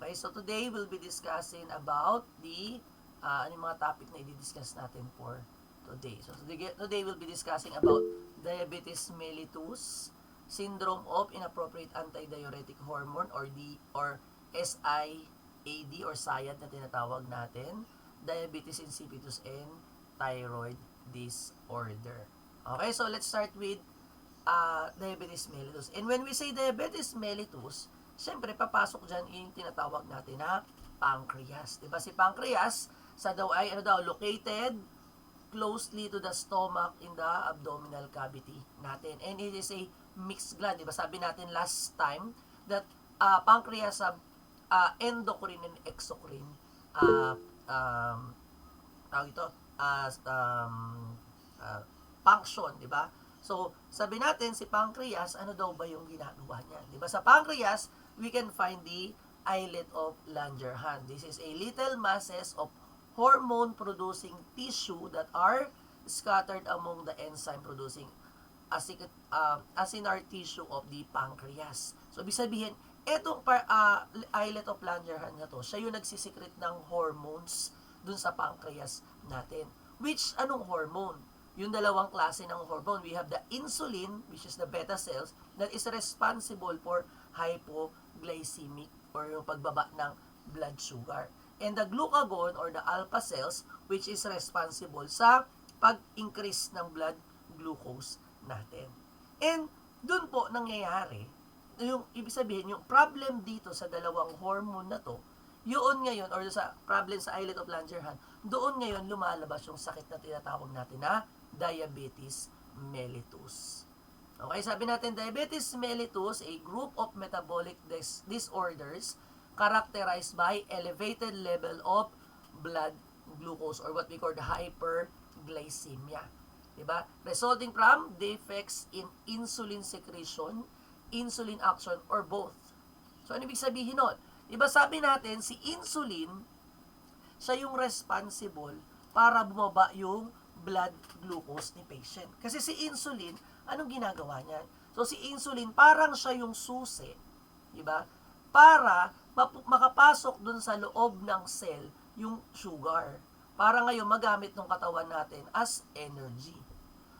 Okay, so today we'll be discussing about the ano yung mga topic na i-discuss natin for today. So today we'll be discussing about diabetes mellitus, syndrome of inappropriate antidiuretic hormone or SIAD or SIAD na tinatawag natin, diabetes insipidus and thyroid disorder. Okay, so let's start with diabetes mellitus. And when we say diabetes mellitus, siyempre papasok dyan yung tinatawag natin na pancreas. Diba si pancreas, sa daw ay located closely to the stomach in the abdominal cavity natin. And it is a mixed gland. Diba sabi natin last time that pancreas have endocrine and exocrine tawag ito function, di ba? So, sabi natin si pancreas, ano daw ba yung ginagawa niya? Di ba sa pancreas, we can find the islet of Langerhans. This is a little masses of hormone-producing tissue that are scattered among the enzyme-producing acinar tissue of the pancreas. So, ibig sabihin, etong islet of Langerhans na to, siya yung nagsisikret ng hormones dun sa pancreas natin. Which, anong hormone? Yung dalawang klase ng hormone. We have the insulin, which is the beta cells, that is responsible for hypoglycemic or yung pagbaba ng blood sugar. And the glucagon or the alpha cells, which is responsible sa pag-increase ng blood glucose natin. And dun po nangyayari, yung ibig sabihin, yung problem dito sa dalawang hormone na to, yun ngayon, or sa problem sa islet of Langerhans, doon ngayon lumalabas yung sakit na tinatawag natin na diabetes mellitus. Okay, sabi natin, diabetes mellitus, a group of metabolic disorders characterized by elevated level of blood glucose or what we call the hyperglycemia. Diba? Resulting from defects in insulin secretion, insulin action, or both. So, ano ibig sabihin nun? Diba sabi natin, si insulin, siya yung responsible para bumaba yung blood glucose ni patient. Kasi si insulin, anong ginagawa niya? So si insulin, parang siya yung susi, diba? Para makapasok dun sa loob ng cell yung sugar. Para ngayon magamit ng katawan natin as energy.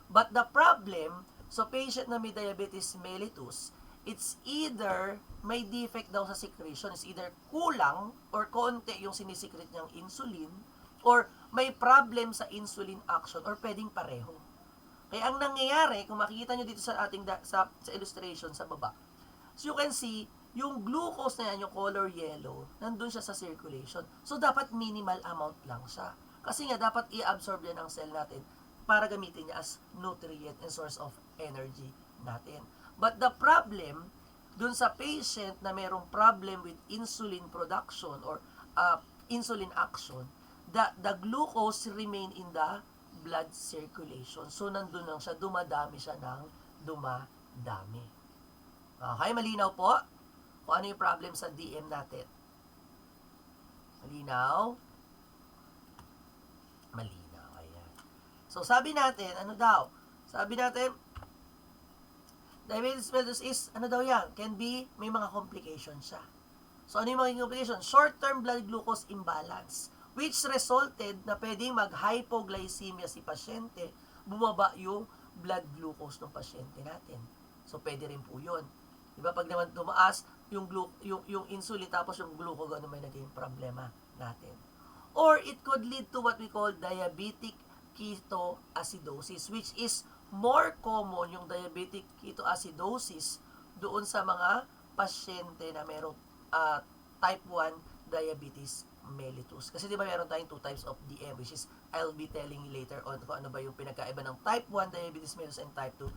But the problem, so patient na may diabetes mellitus, it's either may defect daw sa secretion, it's either kulang or konti yung sinisikret niyang insulin, or may problem sa insulin action, or pwedeng pareho. Kaya ang nangyayari, kung makikita nyo dito sa ating sa illustration sa baba, so you can see, yung glucose na yan, yung color yellow, nandun siya sa circulation. So dapat minimal amount lang siya. Kasi nga, dapat i-absorb yan ng cell natin para gamitin niya as nutrient and source of energy natin. But the problem, dun sa patient na mayroong problem with insulin production or insulin action, the glucose remain in the blood circulation. So, nandun lang siya, dumadami siya ng dumadami. Okay, malinaw po? Kung ano yung problem sa DM natin? Malinaw? Malinaw, ayan. So, sabi natin, ano daw? Sabi natin, diabetes mellitus is, ano daw yan? Can be, may mga complications siya. So, ano yung mga complications? Short-term blood glucose imbalance, which resulted na pwedeng mag-hypoglycemia si pasyente, bumaba yung blood glucose ng pasyente natin. So, pwede rin po yun. Diba? Pag naman tumaas, yung insulin tapos yung glucagon may naging problema natin. Or, it could lead to what we call diabetic ketoacidosis, which is more common yung diabetic ketoacidosis doon sa mga pasyente na mayroong type 1 diabetes mellitus. Kasi di ba meron tayong two types of DM, which is I'll be telling you later on kung ano ba yung pinagkaiba ng type 1 diabetes mellitus and type 2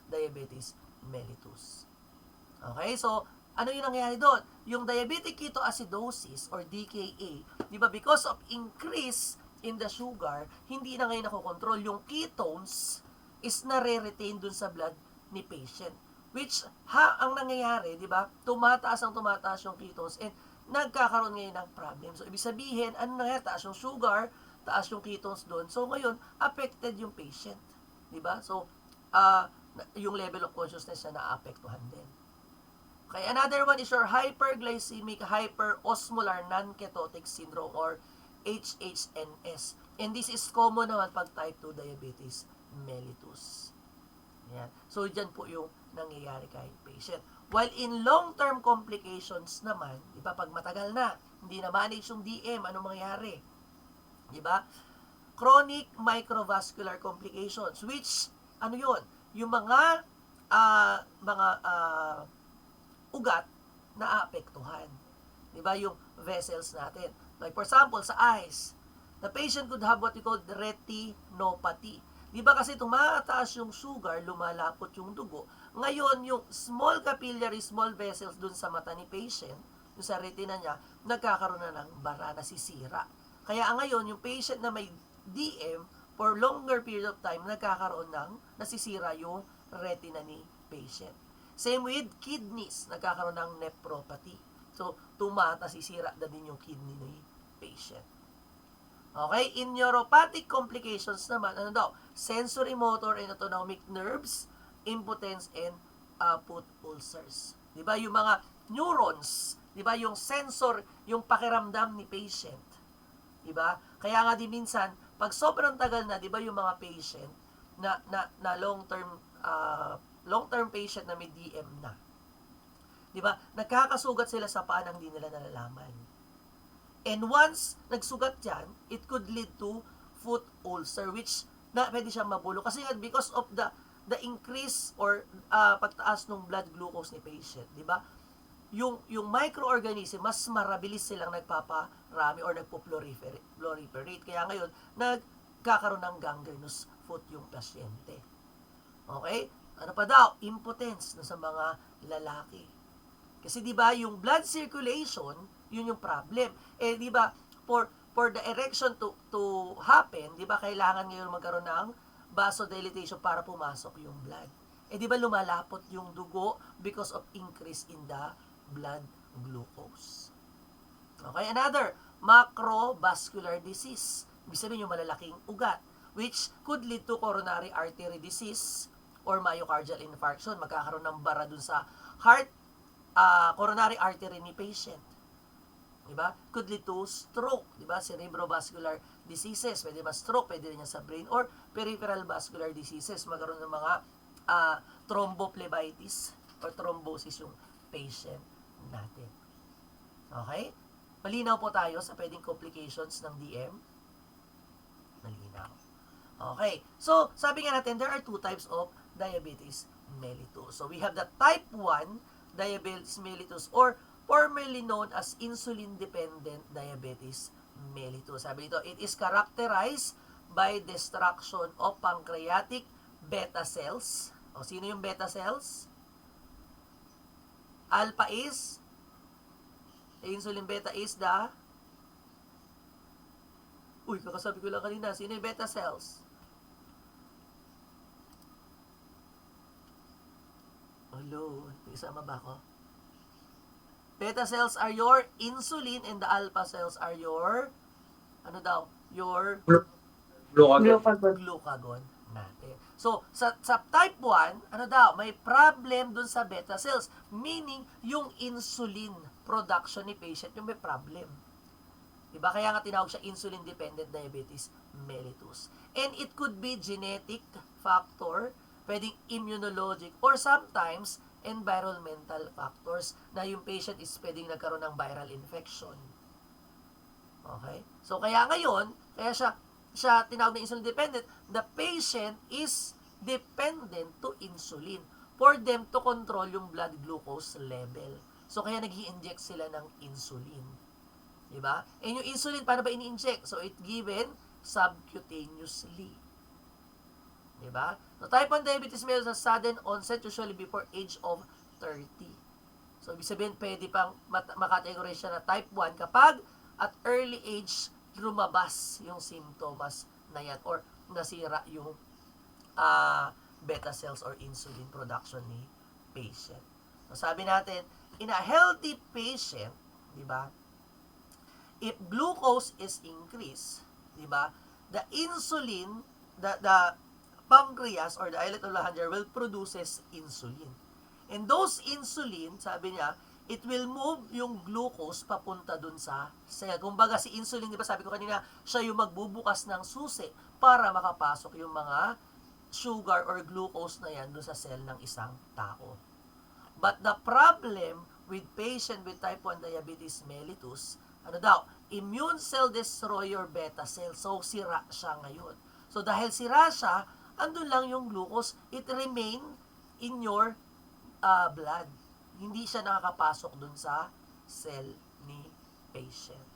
diabetes mellitus. Okay, so ano yung nangyayari doon? Yung diabetic ketoacidosis or DKA, di ba because of increase in the sugar, hindi na ngayon nakokontrol. Yung ketones is nare-retain dun sa blood ni patient. Which, ang nangyayari, di ba? Tumataas yung ketones and nagkakaroon ngayon ng problem. So, ibig sabihin, ano nangyayari? Taas yung sugar, taas yung ketones doon. So, ngayon, affected yung patient. Di ba? So, yung level of consciousness na naapektuhan din. Okay, another one is your hyperglycemic hyperosmolar non-ketotic syndrome or HHNS. And this is common naman pag type 2 diabetes mellitus. Yan. So, dyan po yung nangyayari kay patient. While in long-term complications naman, di ba, pag matagal na, hindi na manage yung DM, anong mangyayari? Di ba? Chronic microvascular complications, which, ano yun? Yung mga ugat na aapektuhan. Di ba? Yung vessels natin. Like, for example, sa eyes, the patient could have what we call retinopathy. Di ba kasi tumataas yung sugar, lumalapot yung dugo. Ngayon, yung small capillary, small vessels dun sa mata ni patient, dun sa retina niya, nagkakaroon na ng bara, nasisira. Kaya ngayon, yung patient na may DM, for longer period of time, nagkakaroon ng nasisira yung retina ni patient. Same with kidneys, nagkakaroon ng nephropathy. So, nasisira na din yung kidney ni patient. Okay, in neuropathic complications naman, ano daw? Sensory motor and autonomic nerves, impotence, and foot ulcers. Di ba? Yung mga neurons, di ba? Yung sensor, yung pakiramdam ni patient. Di ba? Kaya nga di minsan, pag sobrang tagal na, di ba yung mga patient na long-term patient na may DM na. Di ba? Nagkakasugat sila sa paa nang di nila nalalaman. And once nagsugat yan, it could lead to foot ulcer, which pwede siyang mabulo. Kasi because of the increase or pagtaas ng blood glucose ni patient, di ba? Yung microorganism, mas marabilis silang nagpaparami or nagpo-proliferate. Kaya ngayon, nagkakaroon ng gangrenous foot yung pasyente. Okay? Ano pa daw? Impotence sa mga lalaki. Kasi di ba yung blood circulation, yun yung problem. Eh di ba for the erection to happen, di ba kailangan ngayon magkaroon ng vasodilatation para pumasok yung blood. Eh di ba lumalapot yung dugo because of increase in the blood glucose. Okay, another macrovascular disease. Ibig sabihin yung malalaking ugat, which could lead to coronary artery disease or myocardial infarction. Magkakaroon ng bara dun sa heart, coronary artery ni patient. Diba? Could lead to stroke, diba? Cerebrovascular diseases, pwede ba stroke, pwede rin yan sa brain, or peripheral vascular diseases, magkaroon ng mga thrombophlebitis or thrombosis yung patient natin. Okay? Malinaw po tayo sa pwedeng complications ng DM? Malinaw. Okay. So, sabi nga natin, there are two types of diabetes mellitus. So, we have the type 1 diabetes mellitus or formerly known as insulin-dependent diabetes mellitus. Sabi dito, it is characterized by destruction of pancreatic beta cells. O, sino yung beta cells? Alpha is, insulin beta is the, kakasabi ko lang kanina, sino yung beta cells? Hello, isama ba ako? Beta cells are your insulin and the alpha cells are your, your glucagon natin. So, sa type 1, may problem dun sa beta cells. Meaning, yung insulin production ni patient, yung may problem. Diba? Kaya nga tinawag siya insulin-dependent diabetes mellitus. And it could be genetic factor, pwedeng immunologic, or sometimes environmental factors na yung patient is pwedeng nagkaroon ng viral infection. Okay? So, kaya ngayon, kaya siya tinawag na insulin-dependent, the patient is dependent to insulin for them to control yung blood glucose level. So, kaya nag-i-inject sila ng insulin. Diba? And yung insulin, paano ba ini-inject? So, it given subcutaneously. Diba? So, type 1 diabetes mellitus has sudden onset usually before age of 30. So, ibig sabihin, pwede pang makategorize siya na type 1 kapag at early age lumabas yung symptoms na yan or nasira yung beta cells or insulin production ni patient. So, sabi natin, in a healthy patient, di ba, if glucose is increased, di ba, the insulin, the pancreas or the islet of Langerhans will produces insulin. And those insulin, sabi niya, it will move yung glucose papunta dun sa cell. Kumbaga si insulin, di ba sabi ko kanina, siya yung magbubukas ng susi para makapasok yung mga sugar or glucose na yan dun sa cell ng isang tao. But the problem with patient with type 1 diabetes mellitus, ano daw, immune cell destroyer beta cell. So, sira siya ngayon. So, dahil sira siya, andun lang yung glucose, it remain in your blood. Hindi siya nakakapasok dun sa cell ni patient.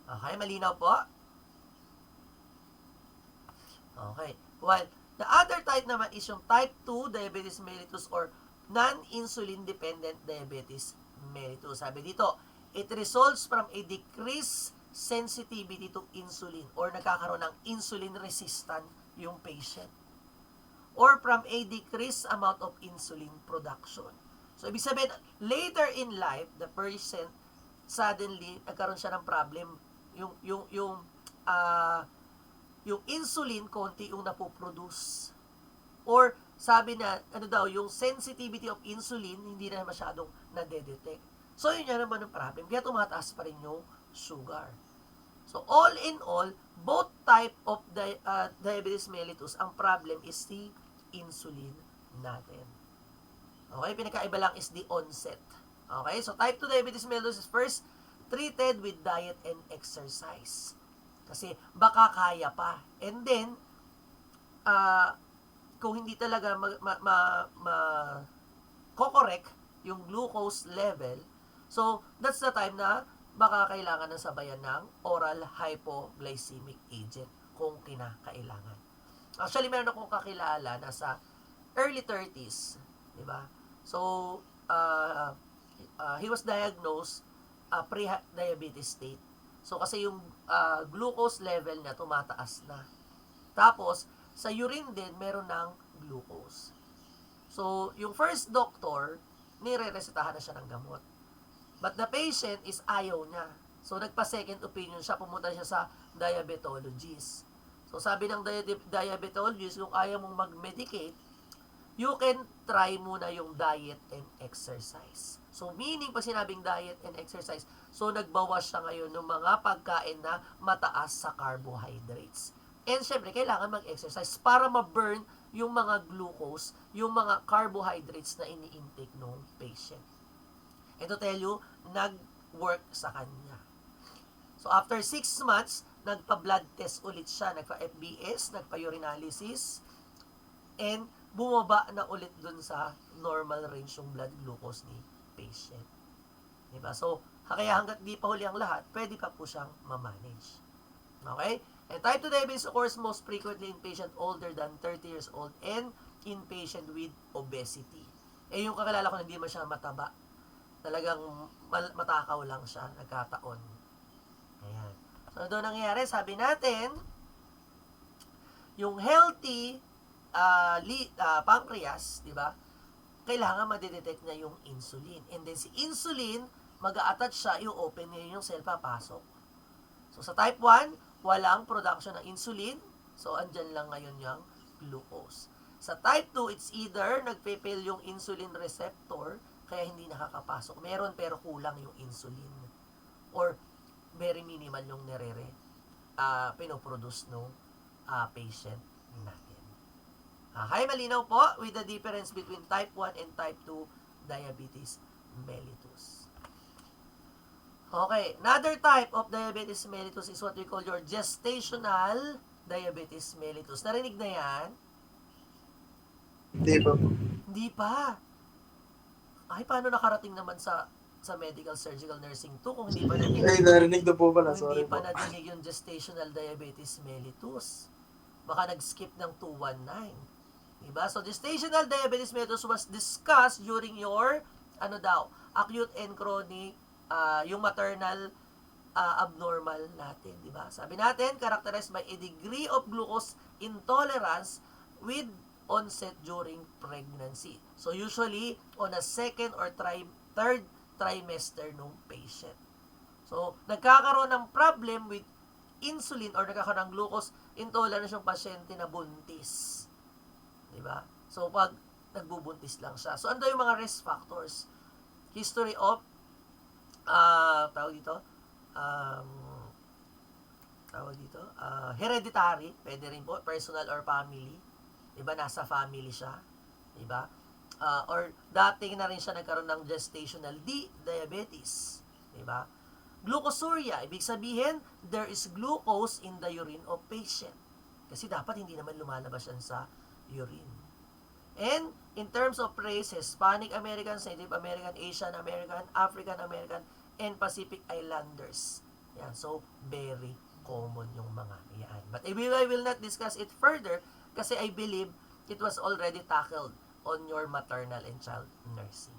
Okay, malinaw po? Okay. Well, the other type naman is yung type 2 diabetes mellitus or non-insulin dependent diabetes mellitus. Sabi dito, it results from a decreased sensitivity to insulin or nagkakaroon ng insulin resistant yung patient or from a decreased amount of insulin production. So, ibig sabihin, later in life, the person suddenly nagkaroon siya ng problem. Yung insulin, konti yung napoproduce. Or, sabi na, yung sensitivity of insulin, hindi na masyadong nadedetect. So, yun yan naman ang problem. Kaya tumataas pa rin yung sugar. So, all in all, both type of diabetes mellitus, ang problem is the insulin natin. Okay, pinakaiba lang is the onset. Okay, so type 2 diabetes mellitus is first treated with diet and exercise. Kasi baka kaya pa. And then, kung hindi talaga correct yung glucose level, so that's the time na baka kailangan ng sabayan ng oral hypoglycemic agent kung kinakailangan. Actually, meron akong kakilala na sa early 30s, di ba? So, he was diagnosed pre-diabetes state. So, kasi yung glucose level niya tumataas na. Tapos, sa urine din, meron ng glucose. So, yung first doctor, nire-resetahan na siya ng gamot. But the patient is ayaw niya. So, nagpa-second opinion siya, pumunta siya sa diabetologist. So, sabi ng diabetologist, kung ayaw mong mag-medicate, you can try muna yung diet and exercise. So, meaning, pag sinabing diet and exercise, so nagbawas siya ngayon ng mga pagkain na mataas sa carbohydrates. And syempre, kailangan mag-exercise para ma-burn yung mga glucose, yung mga carbohydrates na ini-intake ng patient. And to tell you, nag-work sa kanya. So, after 6 months, nagpa-blood test ulit siya, nagpa-FBS, nagpa-urinalysis, and bumaba na ulit dun sa normal range yung blood glucose ni patient. Diba? So, kaya hanggat di pa huli ang lahat, pwede pa po siyang ma-manage. Okay? And type 2 diabetes occurs most frequently in patient older than 30 years old and in patient with obesity. Eh, yung kakilala ko, hindi man siya mataba. Talagang matakaw lang siya, nagkataon. Ayan. So, doon nangyayari, sabi natin, yung healthy pancreas, di ba? Kailangan madidetect niya yung insulin. And then si insulin, mag-a-attach siya, i-open niya yung cell, papasok. So sa type 1, walang production ng insulin. So andyan lang ngayon yung glucose. Sa type 2, it's either nagpe-fail yung insulin receptor, kaya hindi nakakapasok. Meron pero kulang yung insulin. Or very minimal yung pinoproduce ng patient natin. Okay, malinaw po with the difference between type 1 and type 2 diabetes mellitus. Okay, another type of diabetes mellitus is what we call your gestational diabetes mellitus. Narinig na yan? Hindi pa po. Hindi pa. Ay, paano nakarating naman sa medical surgical nursing 2 kung hindi pa narinig? Ay, narinig na po pala. Kung Sorry hindi pa po. narinig yung gestational diabetes mellitus. Baka nag-skip ng 219. Diba? So, gestational diabetes mellitus was discussed during your, acute and chronic, yung maternal abnormal natin. Diba? Sabi natin, characterized by a degree of glucose intolerance with onset during pregnancy. So, usually, on a second or third trimester ng patient. So, nagkakaroon ng problem with insulin or nagkakaroon ng glucose intolerance yung pasyente na buntis. Diba? So, pag nagbubuntis lang siya. So, ano daw yung mga risk factors? History of, tawag dito, um, hereditary, pwede rin po, personal or family. Diba, nasa family siya. Diba? Or dating na rin siya nagkaroon ng gestational diabetes. Diba? Glucosuria, ibig sabihin, there is glucose in the urine of patient. Kasi dapat hindi naman lumalabas yan sa urine. And in terms of race, Hispanic Americans, Native American, Asian American, African American, and Pacific Islanders. Yan, so very common yung mga yan. But I will not discuss it further kasi I believe it was already tackled on your maternal and child nursing.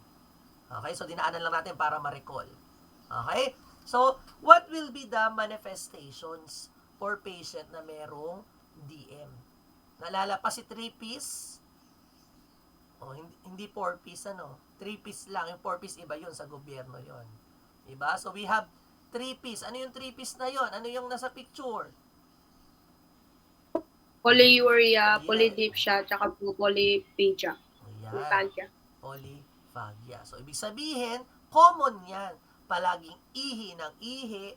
Okay, so dinaanan lang natin para ma-recall. Okay, so what will be the manifestations for patient na merong DM? Naalala pa si 3-piece? Hindi 4-piece, 3-piece lang. Yung 4-piece iba yun, sa gobyerno yun. Diba? So we have 3-piece. Ano yung 3-piece na yun? Ano yung nasa picture? Polyuria, polydipsia, tsaka polyphagia. Ayan. Polyphagia. So, ibig sabihin, common yan. Palaging ihi ng ihi,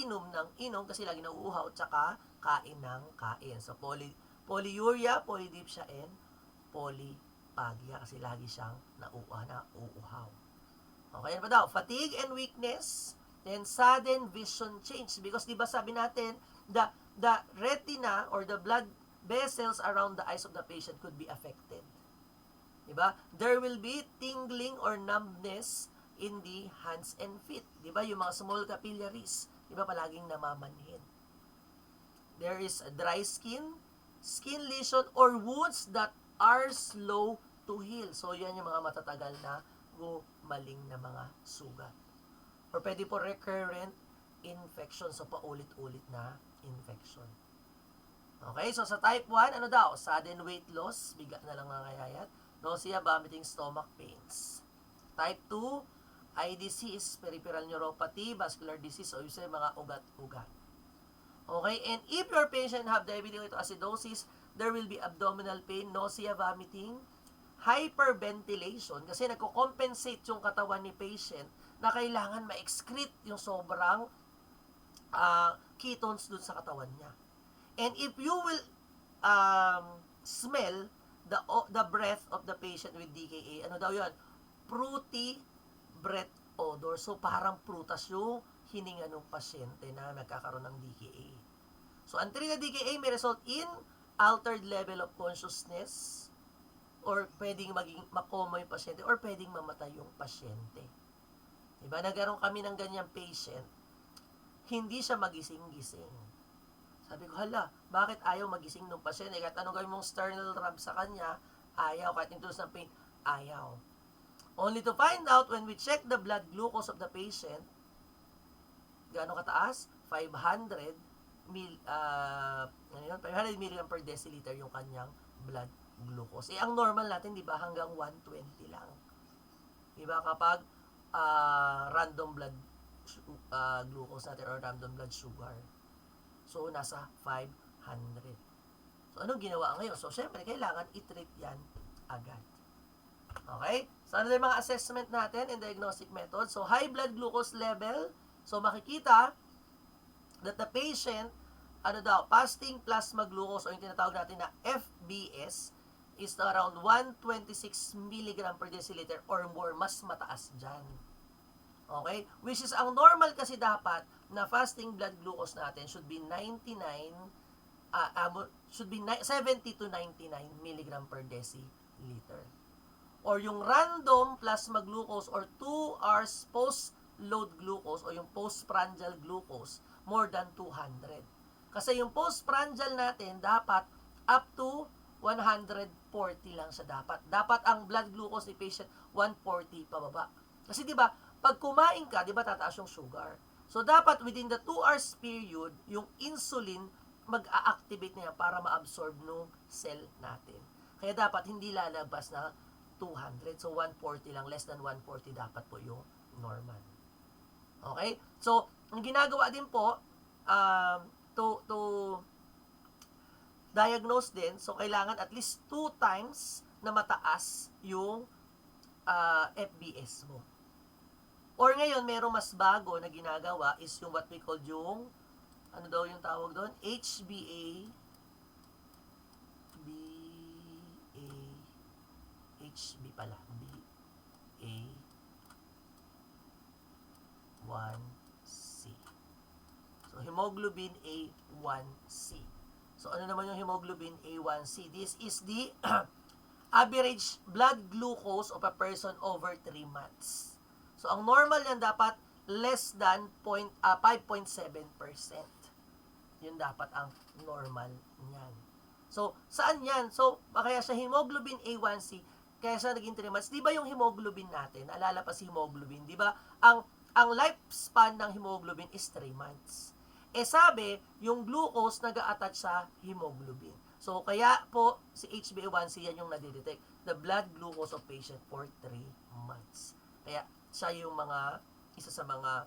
inom ng inom, kasi lagi nauuhaw, tsaka kain ng kain. So, polyuria, polydipsia, and polyphagia, kasi lagi siyang nauuhaw. Okay, ano pa daw? Fatigue and weakness, then sudden vision change. Because, di ba sabi natin, the retina or the blood vessels around the eyes of the patient could be affected. Diba? There will be tingling or numbness in the hands and feet. Diba? Yung mga small capillaries, diba, palaging namamanhid. There is a dry skin, skin lesion, or wounds that are slow to heal. So, yan yung mga matatagal na gumaling na mga sugat. Or pwede po recurrent infection. So, paulit-ulit na infection. Okay, so sa type 1, ano daw? Sudden weight loss, bigat na lang nakakayayat. Nausea, vomiting, stomach pains. Type 2, eye disease, peripheral neuropathy, vascular disease, o yung mga ugat-ugat. Okay, and if your patient have diabetic acidosis, there will be abdominal pain, nausea, vomiting, hyperventilation, kasi nagko-compensate yung katawan ni patient na kailangan ma-excrete yung sobrang ketones dun sa katawan niya. And if you will smell the breath of the patient with DKA, ano daw yun? Fruity breath odor. So, parang prutas yung hininga ng pasyente na nagkakaroon ng DKA. So, ang treated DKA may result in altered level of consciousness, or pwedeng maging makoma yung pasyente, or pwedeng mamatay yung pasyente. Diba? Nagkaroon kami ng ganyang patient, hindi siya magising-gising. Sabi ko, hala, bakit ayaw magising ng pasyente? Kahit anong gawin mong sternal rub sa kanya, ayaw. Kahit induce ng pain, ayaw. Only to find out when we check the blood glucose of the patient, gaano kataas? 500 mg per deciliter yung kanyang blood glucose. Ang normal natin, di ba, hanggang 120 lang. Di ba, kapag random blood glucose natin or random blood sugar. So, nasa 500. So, anong ginawa ngayon? So, syempre, kailangan i-treat yan agad. Okay? So, ano yung mga assessment natin and diagnostic method? So, high blood glucose level. So, makikita that the patient, fasting plasma glucose o yung tinatawag natin na FBS is around 126 mg per deciliter or more, mas mataas dyan. Okay? Which is, ang normal kasi dapat na fasting blood glucose natin should be 70 to 99 mg per deciliter. Or yung random plasma glucose or 2 hours post-load glucose o yung postprandial glucose, more than 200. Kasi yung postprandial natin, dapat up to 140 lang siya dapat. Dapat ang blood glucose ni patient 140 pababa. Kasi 'di ba, pag kumain ka, 'di ba tataas yung sugar. So dapat within the 2 hours period, yung insulin mag-a-activate niya para ma-absorb nung cell natin. Kaya dapat hindi lalabas na 200. So 140 lang, less than 140 dapat po yung normal. Okay? So, ang ginagawa din po to diagnose din, so kailangan at least 2 times na mataas yung FBS mo. Or ngayon, merong mas bago na ginagawa is yung what we call yung, ano daw yung tawag doon? HbA, HB pala, BA1C. So, hemoglobin A1C. So, ano naman yung hemoglobin A1C? This is the average blood glucose of a person over 3 months. So, ang normal yan dapat less than 5.7%. Yun dapat ang normal niyan. So, saan yan? So, kaya sa hemoglobin A1C, kaya sa naging 3 months, di ba yung hemoglobin natin, naalala pa si hemoglobin, di ba? Ang lifespan ng hemoglobin is 3 months. Sabi, yung glucose nag-a-attach sa hemoglobin. So, kaya po, si HbA1c yan yung nadidetect, the blood glucose of patient for 3 months. Kaya, siya yung isa sa mga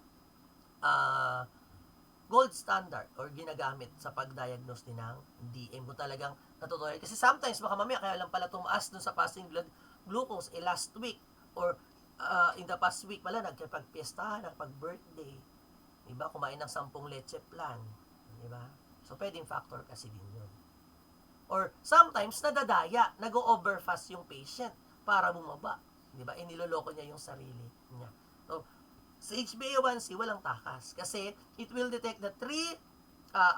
gold standard or ginagamit sa pag-diagnose din ng DM kung talagang natutuloy. Kasi sometimes, baka mamaya, kaya lang pala tumaas dun sa fasting blood glucose, last week, or in the past week pala, nagkipag-piestahan, nagpag-birthday, diba? Kumain ng 10 leche plan, diba? So, pwedeng factor kasi din yun. Or, sometimes, nadadaya, nag-overfast yung patient para bumaba, diba? Niloloko niya yung sarili niya. So, sa HbA1c, walang takas. Kasi, it will detect the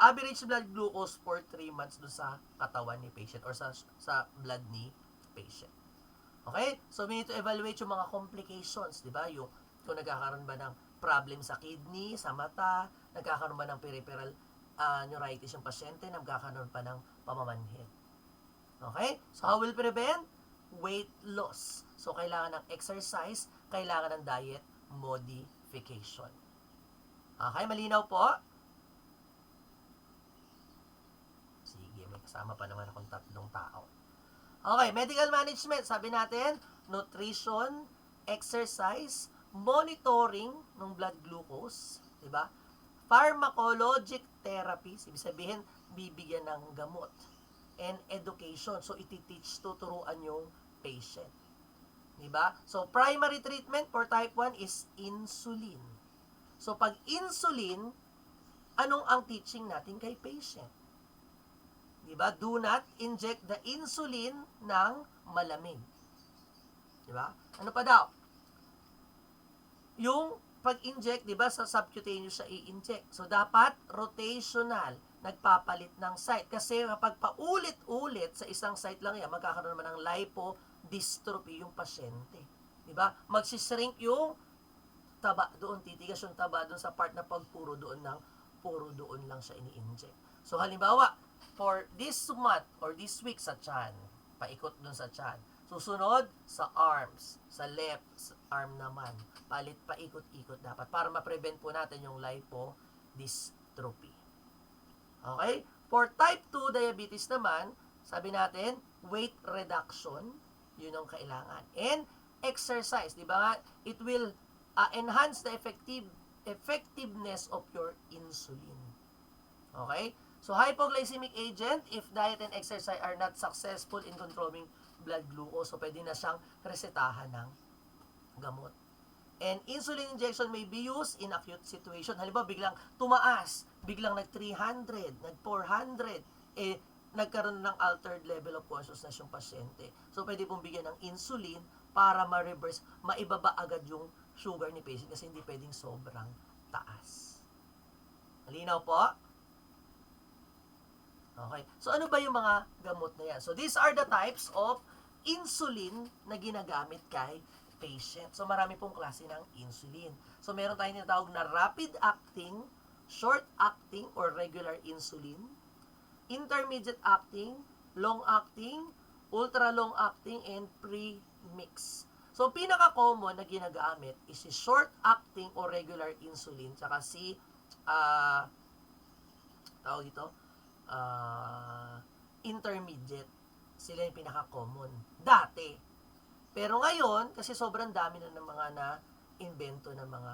average blood glucose for 3 months dun sa katawan ni patient or sa blood ni patient. Okay? So, we need to evaluate yung mga complications, diba? Yung, kung nagkakaroon ba ng problem sa kidney, sa mata, nagkakaroon ba ng peripheral neuritis yung pasyente, nagkakaroon pa ng pamamanhid. Okay? So, how will prevent? Weight loss. So, kailangan ng exercise, kailangan ng diet modification. Okay, malinaw po? Sige, may kasama pa naman akong 3 tao. Okay, medical management, sabi natin, nutrition, exercise, monitoring ng blood glucose, di ba? Pharmacologic therapy, ibig sabihin, bibigyan ng gamot. And education, so iti-teach, tuturuan yung patient. Di ba? So, primary treatment for type 1 is insulin. So, pag insulin, anong ang teaching natin kay patient? Di ba? Do not inject the insulin ng malamig. Di ba? Ano pa daw? Yung pag-inject, di ba, sa subcutaneous siya i-inject. So, dapat rotational, nagpapalit ng site. Kasi kapag paulit-ulit sa isang site lang yan, magkakaroon naman ng lipodystrophy yung pasyente. Di ba? Magsishrink yung taba doon, titigas yung taba doon sa part na pag puro doon lang siya ini-inject. So, halimbawa, for this month or this week sa tiyan, paikot doon sa tiyan. Susunod, sa arms, sa left arm naman. Palit paikot-ikot dapat para ma-prevent po natin yung lipodystrophy. Okay? For type 2 diabetes naman, sabi natin, weight reduction, yun ang kailangan. And exercise, di ba nga, it will enhance the effectiveness of your insulin. Okay? So, hypoglycemic agent, if diet and exercise are not successful in controlling blood glucose, so pwede na siyang resetahan ng gamot. And insulin injection may be used in acute situation. Halimbawa, biglang tumaas, biglang nag-300, nag-400, nagkaroon ng altered level of consciousness yung pasyente. So, pwede pong bigyan ng insulin para ma-reverse, maibaba agad yung sugar ni patient kasi hindi pwedeng sobrang taas. Malinaw po? Okay. So, ano ba yung mga gamot na yan? So, these are the types of insulin na ginagamit kay patient. So, marami pong klase ng insulin. So, meron tayong tinatawag na rapid-acting, short-acting, or regular insulin, intermediate-acting, long-acting, ultra-long-acting, and pre-mix. So, pinaka-common na ginagamit is si short-acting or regular insulin, tsaka si, tawag ito, intermediate. Sila yung pinaka-common. Dati. Pero ngayon, kasi sobrang dami na ng mga na-invento ng mga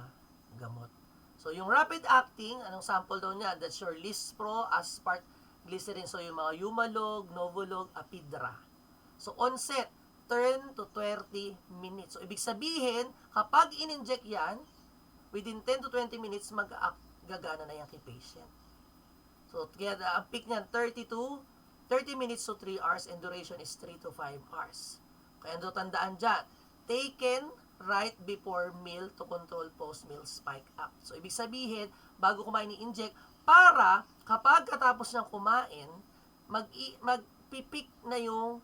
gamot. So, yung rapid-acting, anong sample daw niya? That's your Lispro, Aspart, Glycerin. So, yung mga Humalog, Novolog, Apidra. So, onset, 10 to 20 minutes. So, ibig sabihin, kapag in-inject yan, within 10 to 20 minutes, gagana na yan kay patient. So, kaya ang peak niyan, 30 minutes to 3 hours and duration is 3 to 5 hours. Kaya tandaan dyan, taken right before meal to control post-meal spike up. So, ibig sabihin, bago kumain i-inject, para kapag katapos niyang kumain, magpipik na yung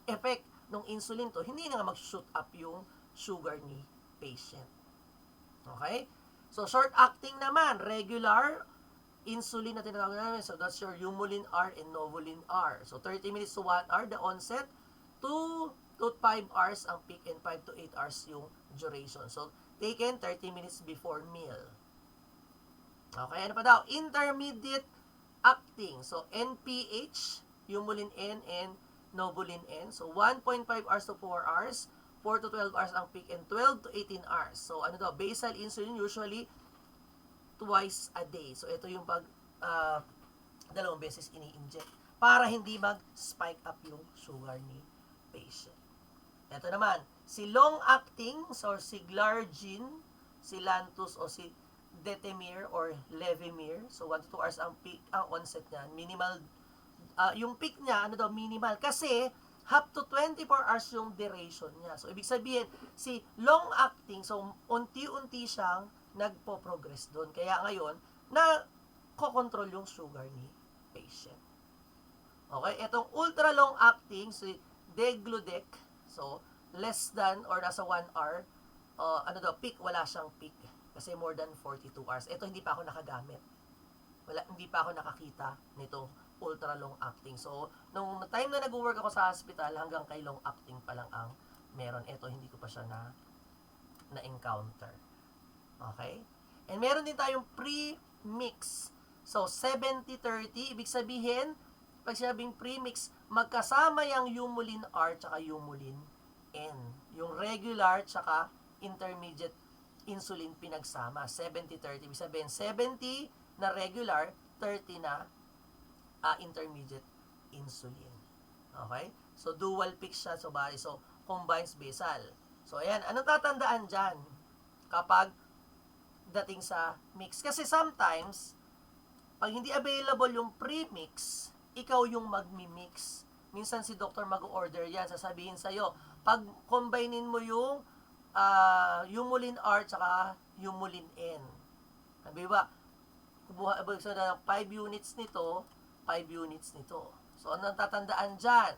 effect ng insulin to, hindi na nga mag-shoot up yung sugar ni patient. Okay? So, short-acting naman, regular insulin na tinatawag namin. So, that's your Humulin R and Novolin R. So, 30 minutes to 1 hour, the onset, 2 to 5 hours ang peak, and 5 to 8 hours yung duration. So, taken 30 minutes before meal. Okay, ano pa daw? Intermediate acting. So, NPH, Humulin N, and Novolin N. So, 1.5 hours to 4 hours, 4 to 12 hours ang peak, and 12 to 18 hours. So, ano daw? Basal insulin usually twice a day. So, ito yung dalawang beses ini-inject para hindi mag-spike up yung sugar ni patient. Ito naman, si long-acting, so si Glargine, si Lantus, o si Detemir or Levemir. So, 1 to 2 hours ang peak, ang onset niya. Minimal, yung peak niya, minimal. Kasi, up to 24 hours yung duration niya. So, ibig sabihin, si long-acting, so, unti-unti siyang nagpo-progress doon. Kaya ngayon, kokontrol yung sugar ni patient. Okay? Itong ultra long-acting, si Degludec, so, less than or nasa 1 hour, peak, wala siyang peak. Kasi more than 42 hours. Ito, hindi pa ako nakagamit. Hindi pa ako nakakita nito ultra long acting. So, nung time na nag-work ako sa hospital, hanggang kay long acting pa lang ang meron. Ito, hindi ko pa siya na-encounter. Okay? And meron din tayong pre-mix. So, 70-30, ibig sabihin, pag sinabing pre-mix, magkasama yung Humulin R tsaka Humulin N. Yung regular tsaka intermediate insulin pinagsama. 70-30. Ibig sabihin, 70 na regular, 30 na intermediate insulin. Okay? So, dual peak siya. So, combines basal. So, ayan. Anong tatandaan dyan? Kapag dating sa mix. Kasi sometimes, pag hindi available yung pre-mix, ikaw yung magmi-mix. Minsan si doktor mag-order yan. Sasabihin sa'yo, pag combinein mo yung Humulin R tsaka Humulin N. Sabi ba, kubuha ng 5 units nito, 5 units nito. So, anong tatandaan dyan?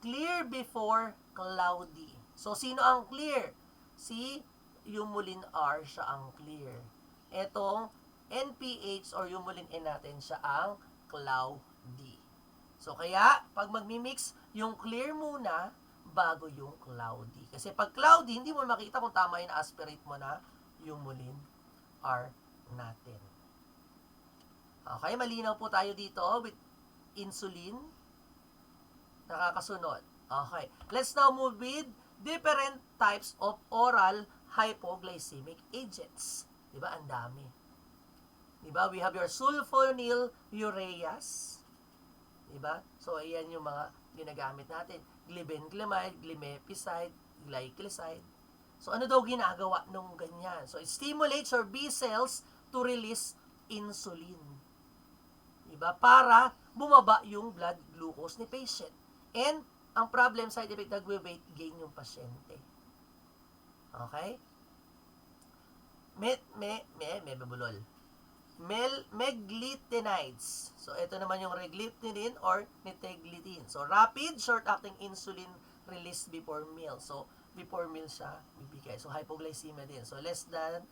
Clear before cloudy. So, sino ang clear? Si Humulin R siya ang clear. Etong NPH or Humulin N natin siya ang cloudy. So, kaya, pag magmi-mix, yung clear muna, bago yung cloudy. Kasi pag cloudy, hindi mo makita kung tama yung aspirate mo na Humulin R natin. Okay, malinaw po tayo dito with insulin. Nakakasunod. Okay, let's now move with different types of oral hypoglycemic agents. Diba? Ang dami. Diba? We have your sulfonylureas. Diba? So, ayan yung mga ginagamit natin. Glibenclamide, glimepicide, glycoside. So, ano daw ginagawa nung ganyan? So, it stimulates your B cells to release insulin. Diba? Para bumaba yung blood glucose ni patient. And, ang problem side effect, nagwe-weight gain yung pasyente. Okay? May babulol. Meglitinides. So, ito naman yung regliptinin or niteglitine. So, rapid, short-acting insulin released before meal. So, before meal siya bibigay. So, hypoglycemia din. So, less than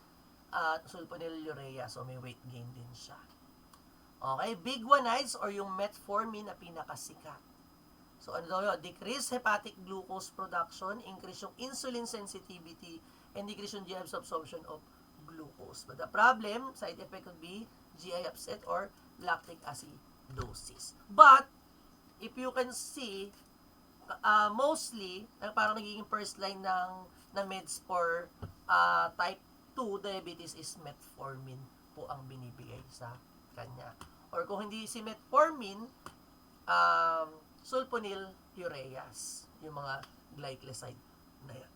sulfonylurea. So, may weight gain din siya. Okay, biguanides or yung metformin na pinakasikat. So, ano daw yun? Decrease hepatic glucose production, increase yung insulin sensitivity, and decrease yung GI absorption of glucose. But the problem, side effect could be GI upset or lactic acidosis. But, if you can see, mostly, parang nagiging first line ng meds for type 2 diabetes is metformin po ang binibigay sa kanya. Or kung hindi si metformin, sulfonylureas, yung mga glycoside na yan.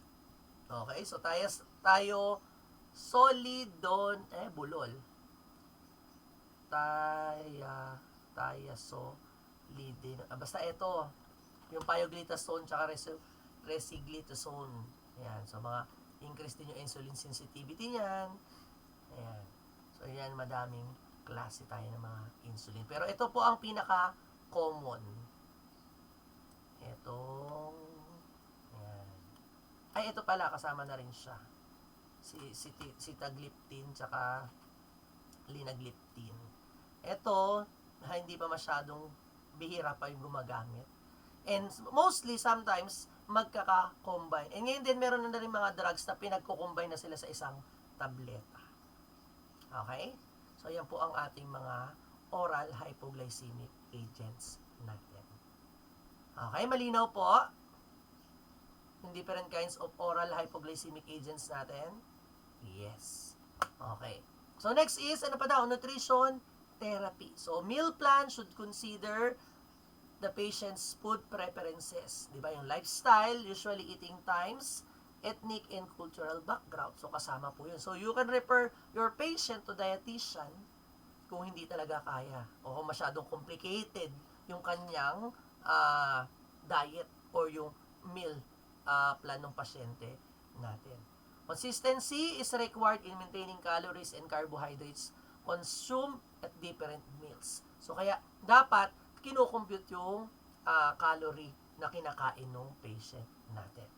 Okay, so tayo solidon, bulol. Thiazolidin. Basta ito, yung pioglitazone tsaka resiglitazone. Ayan, so mga increase din yung insulin sensitivity niyan. Ayan. So, yan, madaming klase tayo ng mga insulin. Pero ito po ang pinaka-common. Itong, ayan. Ay, ito pala, kasama na rin siya. Sitagliptin, tsaka linagliptin. Ito, hindi pa masyadong bihira pa yung gumagamit. And mostly, sometimes, magkaka-combine. And ngayon din, meron na rin mga drugs na pinagko-combine na sila sa isang tableta. Okay? So, yan po ang ating mga oral hypoglycemic agents natin. Okay, malinaw po. Yung different kinds of oral hypoglycemic agents natin. Yes. Okay. So, next is, ano pa daw? Nutrition therapy. So, meal plan should consider the patient's food preferences. Diba? Yung lifestyle, usually eating times, ethnic and cultural background. So, kasama po yun. So, you can refer your patient to dietitian kung hindi talaga kaya o kung masyadong complicated yung kanyang diet or yung meal plan ng pasyente natin. Consistency is required in maintaining calories and carbohydrates consumed at different meals. So, kaya dapat kino-compute yung calorie na kinakain ng patient natin.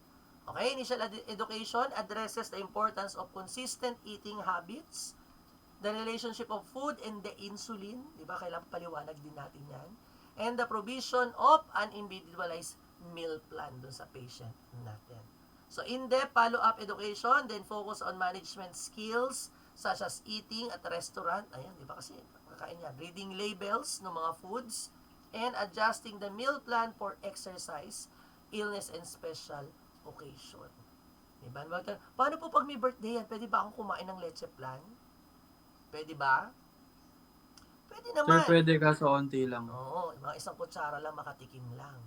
Okay, initial education addresses the importance of consistent eating habits, the relationship of food and the insulin, di ba? Kailangan paliwanag din natin yan. And the provision of an individualized meal plan dun sa patient natin. So, in-depth follow-up education, then focus on management skills such as eating at restaurant. Ayan, di ba kasi kakain yan. Reading labels ng mga foods and adjusting the meal plan for exercise, illness, and special occasion. Diba? Paano po pag may birthday yan? Pwede ba akong kumain ng leche plan? Pwede ba? Pwede naman. Sir, pwede ka sa onti lang. Oo, mga isang kutsara lang, makatikim lang.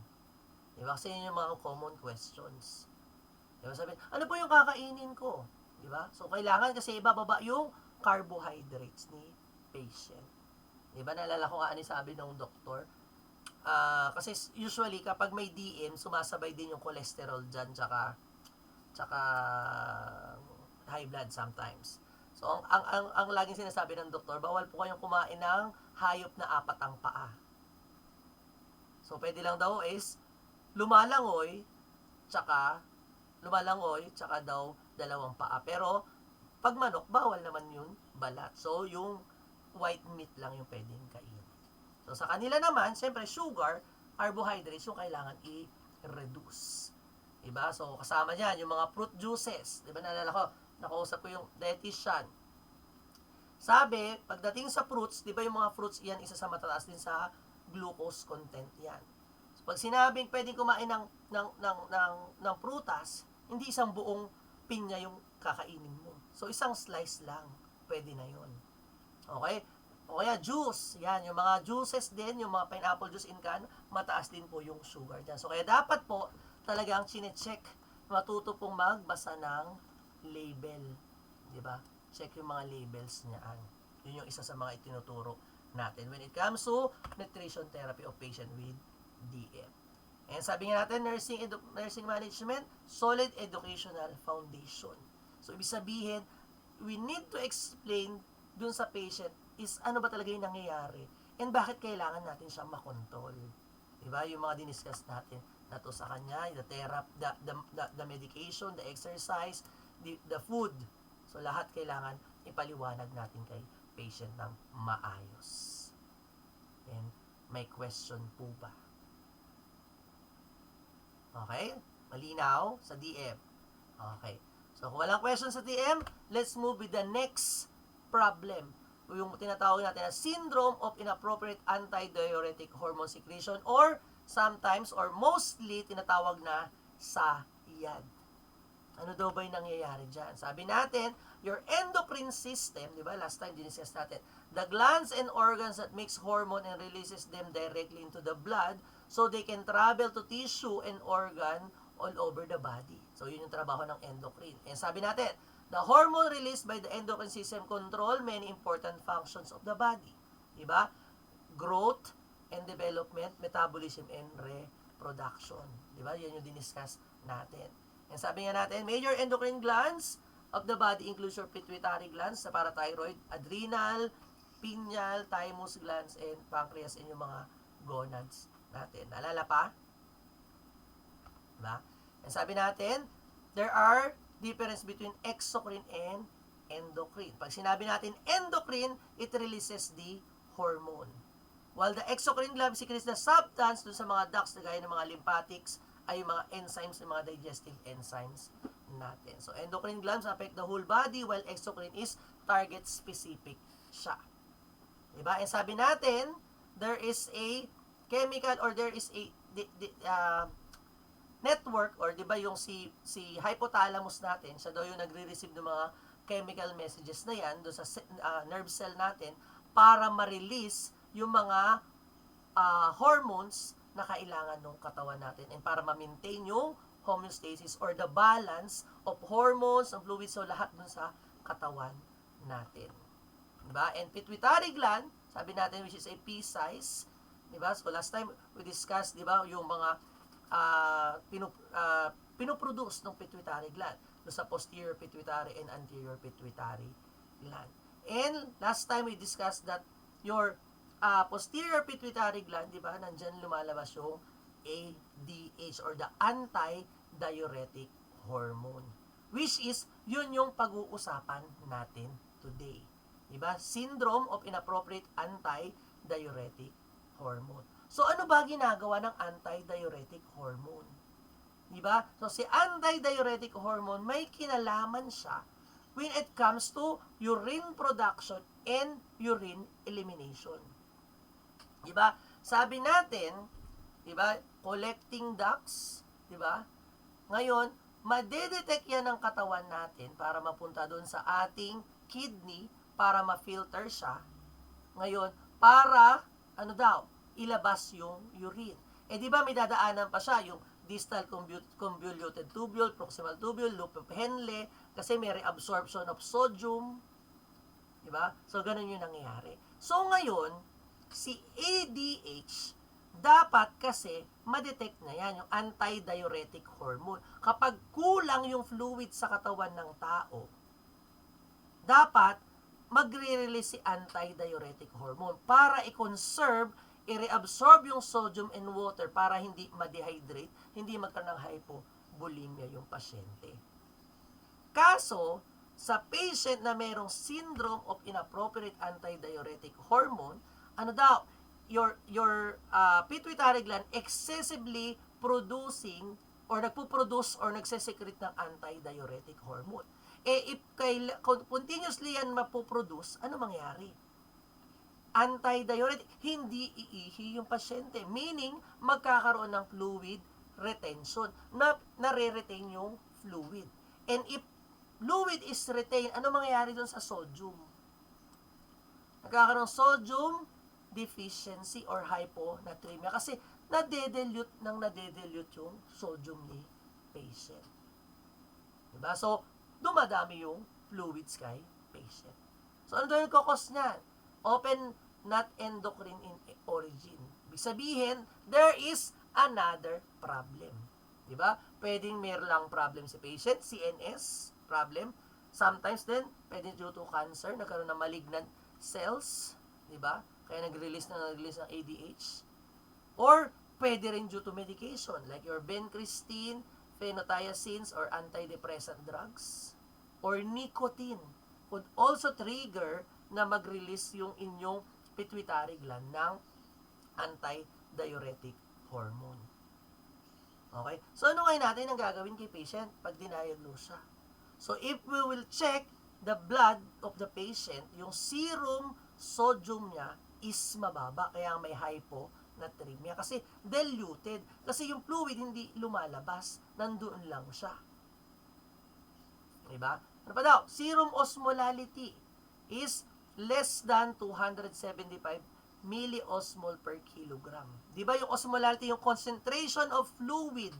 Diba? Kasi yun yung mga common questions. Diba? Sabi, ano po yung kakainin ko? Diba? So, kailangan kasi ibababa yung carbohydrates ni patient. Diba? Naalala ko nga ano sabi ng doktor. Kasi usually kapag may DM, sumasabay din yung cholesterol dyan, tsaka high blood sometimes. So, ang laging sinasabi ng doktor, bawal po kayong kumain ng hayop na 4 ang paa. So, pwede lang daw is lumalangoy, tsaka daw 2 paa. Pero, pag manok, bawal naman yung balat. So, yung white meat lang yung pwedeng kainin. So, sa kanila naman, siyempre, sugar, carbohydrates, yung kailangan i-reduce. Diba? So, kasama niyan, yung mga fruit juices. Diba, naalala ko, nakausap ko yung dietitian. Sabi, pagdating sa fruits, diba yung mga fruits, yan, isa sa matataas din sa glucose content yan. So, pag sinabing pwedeng kumain ng prutas, hindi isang buong pinya yung kakainin mo. So, isang slice lang, pwede na yun. Okay? O kaya juice, yan, yung mga juices din, yung mga pineapple juice in can, mataas din po yung sugar dyan. So, kaya dapat po, talagang chine-check, matuto pong magbasa ng label. Diba? Check yung mga labels niyan. Yun yung isa sa mga itinuturo natin when it comes to nutrition therapy of patient with DM. And sabi nga natin, nursing management, solid educational foundation. So, ibig sabihin, we need to explain dun sa patient is ano ba talaga yung nangyayari and bakit kailangan natin siyang makontrol. Diba? Yung mga diniscuss natin na to sa kanya, the therapy, the medication, the exercise, the food. So, lahat kailangan ipaliwanag natin kay patient ng maayos. And may question po ba? Okay? Malinaw sa DM. Okay. So, kung walang question sa DM, let's move with the next problem. Yung tinatawag natin na syndrome of inappropriate antidiuretic hormone secretion or sometimes or mostly tinatawag na SAIAD. Ano daw ba yung nangyayari dyan? Sabi natin, your endocrine system, di ba? Last time diniscuss natin, the glands and organs that makes hormone and releases them directly into the blood so they can travel to tissue and organ all over the body. So, yun yung trabaho ng endocrine. And sabi natin, the hormone released by the endocrine system control many important functions of the body. Diba? Growth and development, metabolism, and reproduction. Diba? Yan yung diniscuss natin. And sabi nga natin, major endocrine glands of the body includes your pituitary glands, sa parathyroid, adrenal, pineal, thymus glands, and pancreas, and yung mga gonads natin. Naalala pa? Diba? And sabi natin, there are difference between exocrine and endocrine. Pag sinabi natin endocrine, it releases the hormone. While the exocrine gland secretes the substance dun sa mga ducts na gaya ng mga lymphatics ay yung mga enzymes, yung mga digestive enzymes natin. So, endocrine glands affect the whole body while exocrine is target specific siya. Diba? And sabi natin, there is a chemical or there is a network or 'di ba yung si hypothalamus natin, siya daw yung nagre-receive ng mga chemical messages na yan doon sa nerve cell natin para ma-release yung mga hormones na kailangan ng katawan natin and para ma-maintain yung homeostasis or the balance of hormones, of fluids, so lahat dun sa katawan natin. Diba? And pituitary gland, sabi natin which is a pea size, diba? So last time we discussed, diba, yung mga pinoproduce ng pituitary gland doon sa posterior pituitary and anterior pituitary gland. And last time we discussed that your posterior pituitary gland, di ba, nandyan lumalabas yung ADH or the anti-diuretic hormone. Which is, yun yung pag-uusapan natin today. Di ba? Syndrome of inappropriate anti-diuretic hormone. So, ano ba ginagawa ng anti-diuretic hormone? Diba? So, si anti-diuretic hormone, may kinalaman siya when it comes to urine production and urine elimination. Diba? Sabi natin, diba, collecting ducts, diba? Ngayon, madedetect yan ng katawan natin para mapunta doon sa ating kidney para ma-filter siya. Ngayon, para, ano daw, ilabas yung urine. Eh di ba may dadaanan pa siya yung distal convoluted tubule, proximal tubule, loop of Henle kasi may reabsorption of sodium. Di ba? So ganun yung nangyayari. So ngayon, si ADH dapat kasi ma-detect na yan yung anti-diuretic hormone. Kapag kulang yung fluid sa katawan ng tao, dapat magre-release si anti-diuretic hormone para i-conserve, i-reabsorb yung sodium and water para hindi ma-dehydrate, hindi magkaroon ng hypovolemia yung pasyente. Kaso, sa patient na mayroong syndrome of inappropriate anti-diuretic hormone, ano daw, your pituitary gland excessively producing or nagpo-produce or nagsesecrete ng anti-diuretic hormone. Eh, if continuously yan mapoproduce, ano mangyari? Anti-diuretic, hindi iihi yung pasyente. Meaning, magkakaroon ng fluid retention. Nare-retain yung fluid. And if fluid is retained, ano mangyayari dun sa sodium? Nagkakaroon sodium deficiency or hyponatremia. Kasi nade-dilute yung sodium ni patient. Diba? So, dumadami yung fluids kay patient. So, ano doon yung kokos niyan? Open not endocrine in origin. Ibig sabihin, there is another problem. Diba? Pwedeng meron lang problem si patient, CNS problem. Sometimes din, pwedeng due to cancer, nagkaroon ng malignant cells. Diba? Kaya nag-release ng ADH. Or, pwede rin due to medication, like your vincristine, phenothiazines, or antidepressant drugs. Or nicotine could also trigger na mag-release yung inyong pituitary gland ng anti-diuretic hormone. Okay? So, ano ngayon natin ang gagawin kay patient pag diniagnose siya? So, if we will check the blood of the patient, yung serum sodium niya is mababa, kaya may hyponatremia. Kasi diluted. Kasi yung fluid hindi lumalabas. Nandoon lang siya. Diba? Ano pa daw? Serum osmolality is less than 275 milliosmol per kilogram. Di ba yung osmolarity, yung concentration of fluid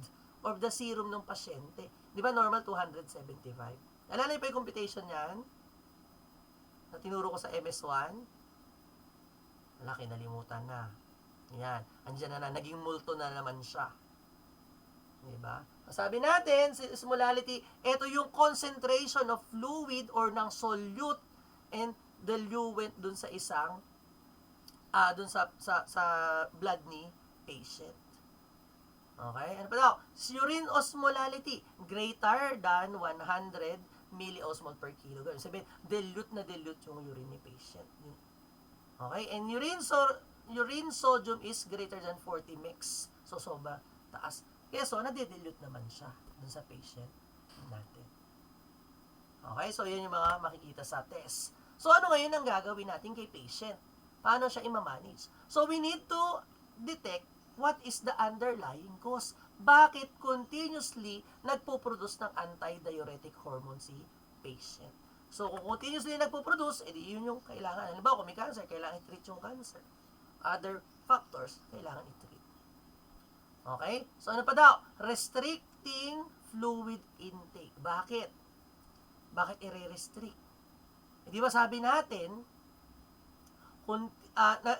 of the serum ng pasyente. Di ba normal 275? Alala niyo pa yung computation niyan? Na tinuro ko sa MS1? Wala, kinalimutan na. Yan. Andiyan na, naging multo na naman siya. Diba? Sabi natin, sa osmolality, ito yung concentration of fluid or ng solute and diluent dun sa isang dun sa blood ni patient. Okay? Ano pa daw? Urine osmolality greater than 100 milliosmol per kilogram. Sabihin, dilute na dilute yung urine ni patient. Okay? And urine sodium is greater than 40 mg. So, soba taas. Kaya so, nadidilute naman siya dun sa patient natin. Okay? So, yan yung mga makikita sa test. So, ano ngayon ang gagawin natin kay patient? Paano siya i-manage? So, we need to detect what is the underlying cause. Bakit continuously nagpo-produce ng anti-diuretic hormone si patient? So, kung continuously nagpo-produce, edi yun yung kailangan. Halimbawa, kung may cancer, kailangan i-treat yung cancer. Other factors, kailangan i-treat. Okay? So, ano pa daw? Restricting fluid intake. Bakit? Bakit i-restrict? Di ba sabi natin, kung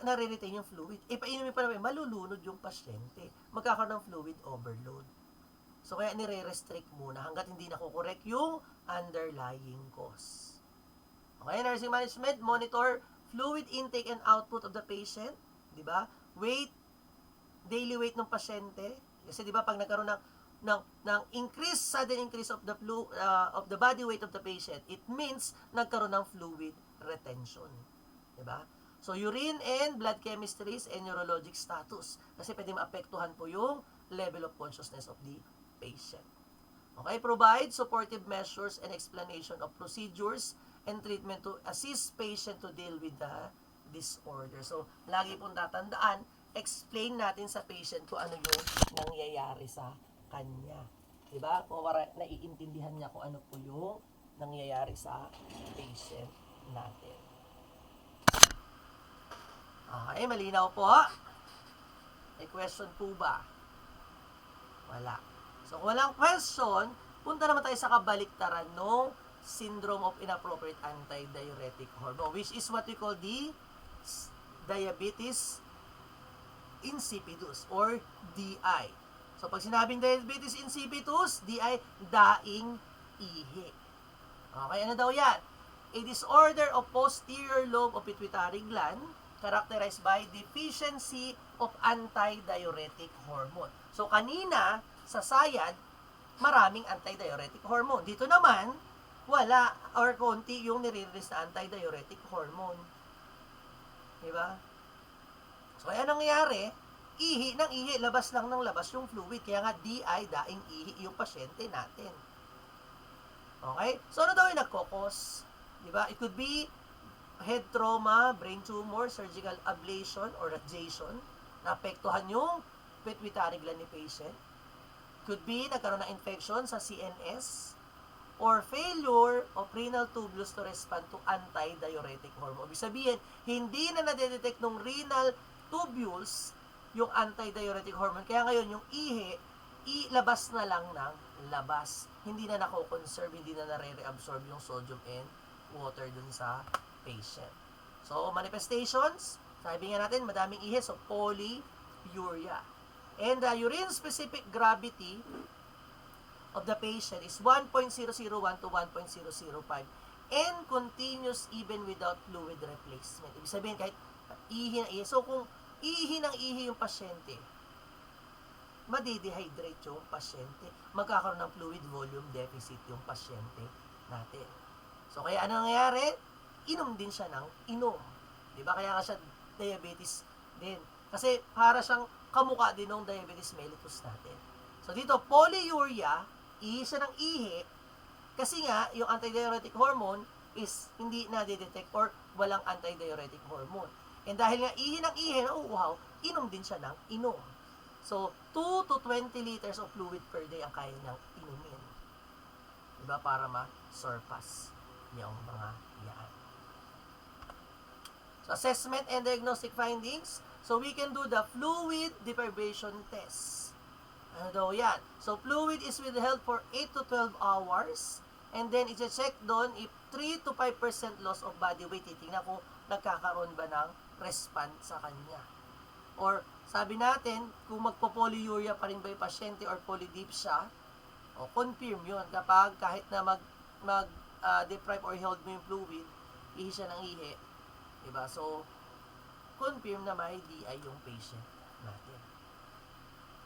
nare-retain yung fluid, painumin pa naman, malulunod yung pasyente. Magkakaroon ng fluid overload. So, kaya nire-restrict muna hanggat hindi nakukorek yung underlying cause. Okay, nursing management, monitor fluid intake and output of the patient. Di ba? Weight, daily weight ng pasyente. Kasi di ba pag nagkaroon ng sudden increase of the body weight of the patient, it means nagkaroon ng fluid retention. Di ba? So, urine and blood chemistries and neurologic status. Kasi pwede maapektuhan po yung level of consciousness of the patient. Okay, provide supportive measures and explanation of procedures and treatment to assist patient to deal with the disorder. So, lagi pong tatandaan, explain natin sa patient kung ano yung nangyayari sa kanya. Diba? Kung naiintindihan niya kung ano po yung nangyayari sa patient natin. Okay, malinaw po. May question po ba? Wala. So, kung walang question, punta naman tayo sa kabaliktaran ng syndrome of inappropriate antidiuretic hormone, which is what we call the diabetes insipidus or DI. So, pag sinabing diabetes insipidus, DI, daing ihi. Okay, ano daw yan? A disorder of posterior lobe of pituitary gland characterized by deficiency of antidiuretic hormone. So, kanina, sa sayad, maraming antidiuretic hormone. Dito naman, wala or konti yung nire-release na antidiuretic hormone. Diba? So, kaya nangyayari, ihi ng ihi, labas lang ng labas yung fluid. Kaya nga, DI, daing ihi yung pasyente natin. Okay? So, ano daw yung nagkokos? Diba? It could be head trauma, brain tumor, surgical ablation or radiation. Naapektuhan yung pituitary gland ni patient. Could be nagkaroon ng infection sa CNS or failure of renal tubules to respond to antidiuretic hormone. Ibig sabihin, hindi na nadedetect ng renal tubules yung antidiuretic hormone. Kaya ngayon, yung ihi, ilabas na lang ng labas. Hindi na nako-conserve, hindi na nare-reabsorb yung sodium and water dun sa patient. So, manifestations, sabi nga natin, madaming ihi, so polyuria. And the urine-specific gravity of the patient is 1.001 to 1.005 and continuous even without fluid replacement. Ibig sabihin, kahit ihi na ihi. So, kung ihi ng ihi yung pasyente, madidehydrate yung pasyente. Magkakaroon ng fluid volume deficit yung pasyente natin. So, kaya ano nangyayari? Inom din siya ng inom. Diba? Kaya nga siya diabetes din. Kasi para siyang kamukha din ng diabetes mellitus natin. So, dito, polyuria, ihi siya ng ihi, kasi nga, yung antidiuretic hormone is hindi na-detect or walang antidiuretic hormone. And dahil nga ihi ng ihi, nauuhaw, inom din siya ng inom. So, 2 to 20 liters of fluid per day ang kaya niyang inumin. Diba? Para ma-surpass yung mga yan. So, So, assessment and diagnostic findings. So, we can do the fluid deprivation test. Ano daw yan? So, fluid is withheld for 8 to 12 hours. And then, i-check doon if 3 to 5% loss of body weight. Titingnan kung nagkakaroon ba ng response sa kanya. Or, sabi natin, kung magpo-polyuria pa rin ba yung pasyente or polydipsia, o confirm yun kapag kahit na deprive or hold mo yung fluid, ihi siya ng ihi. Diba? So, confirm na may DI yung patient natin.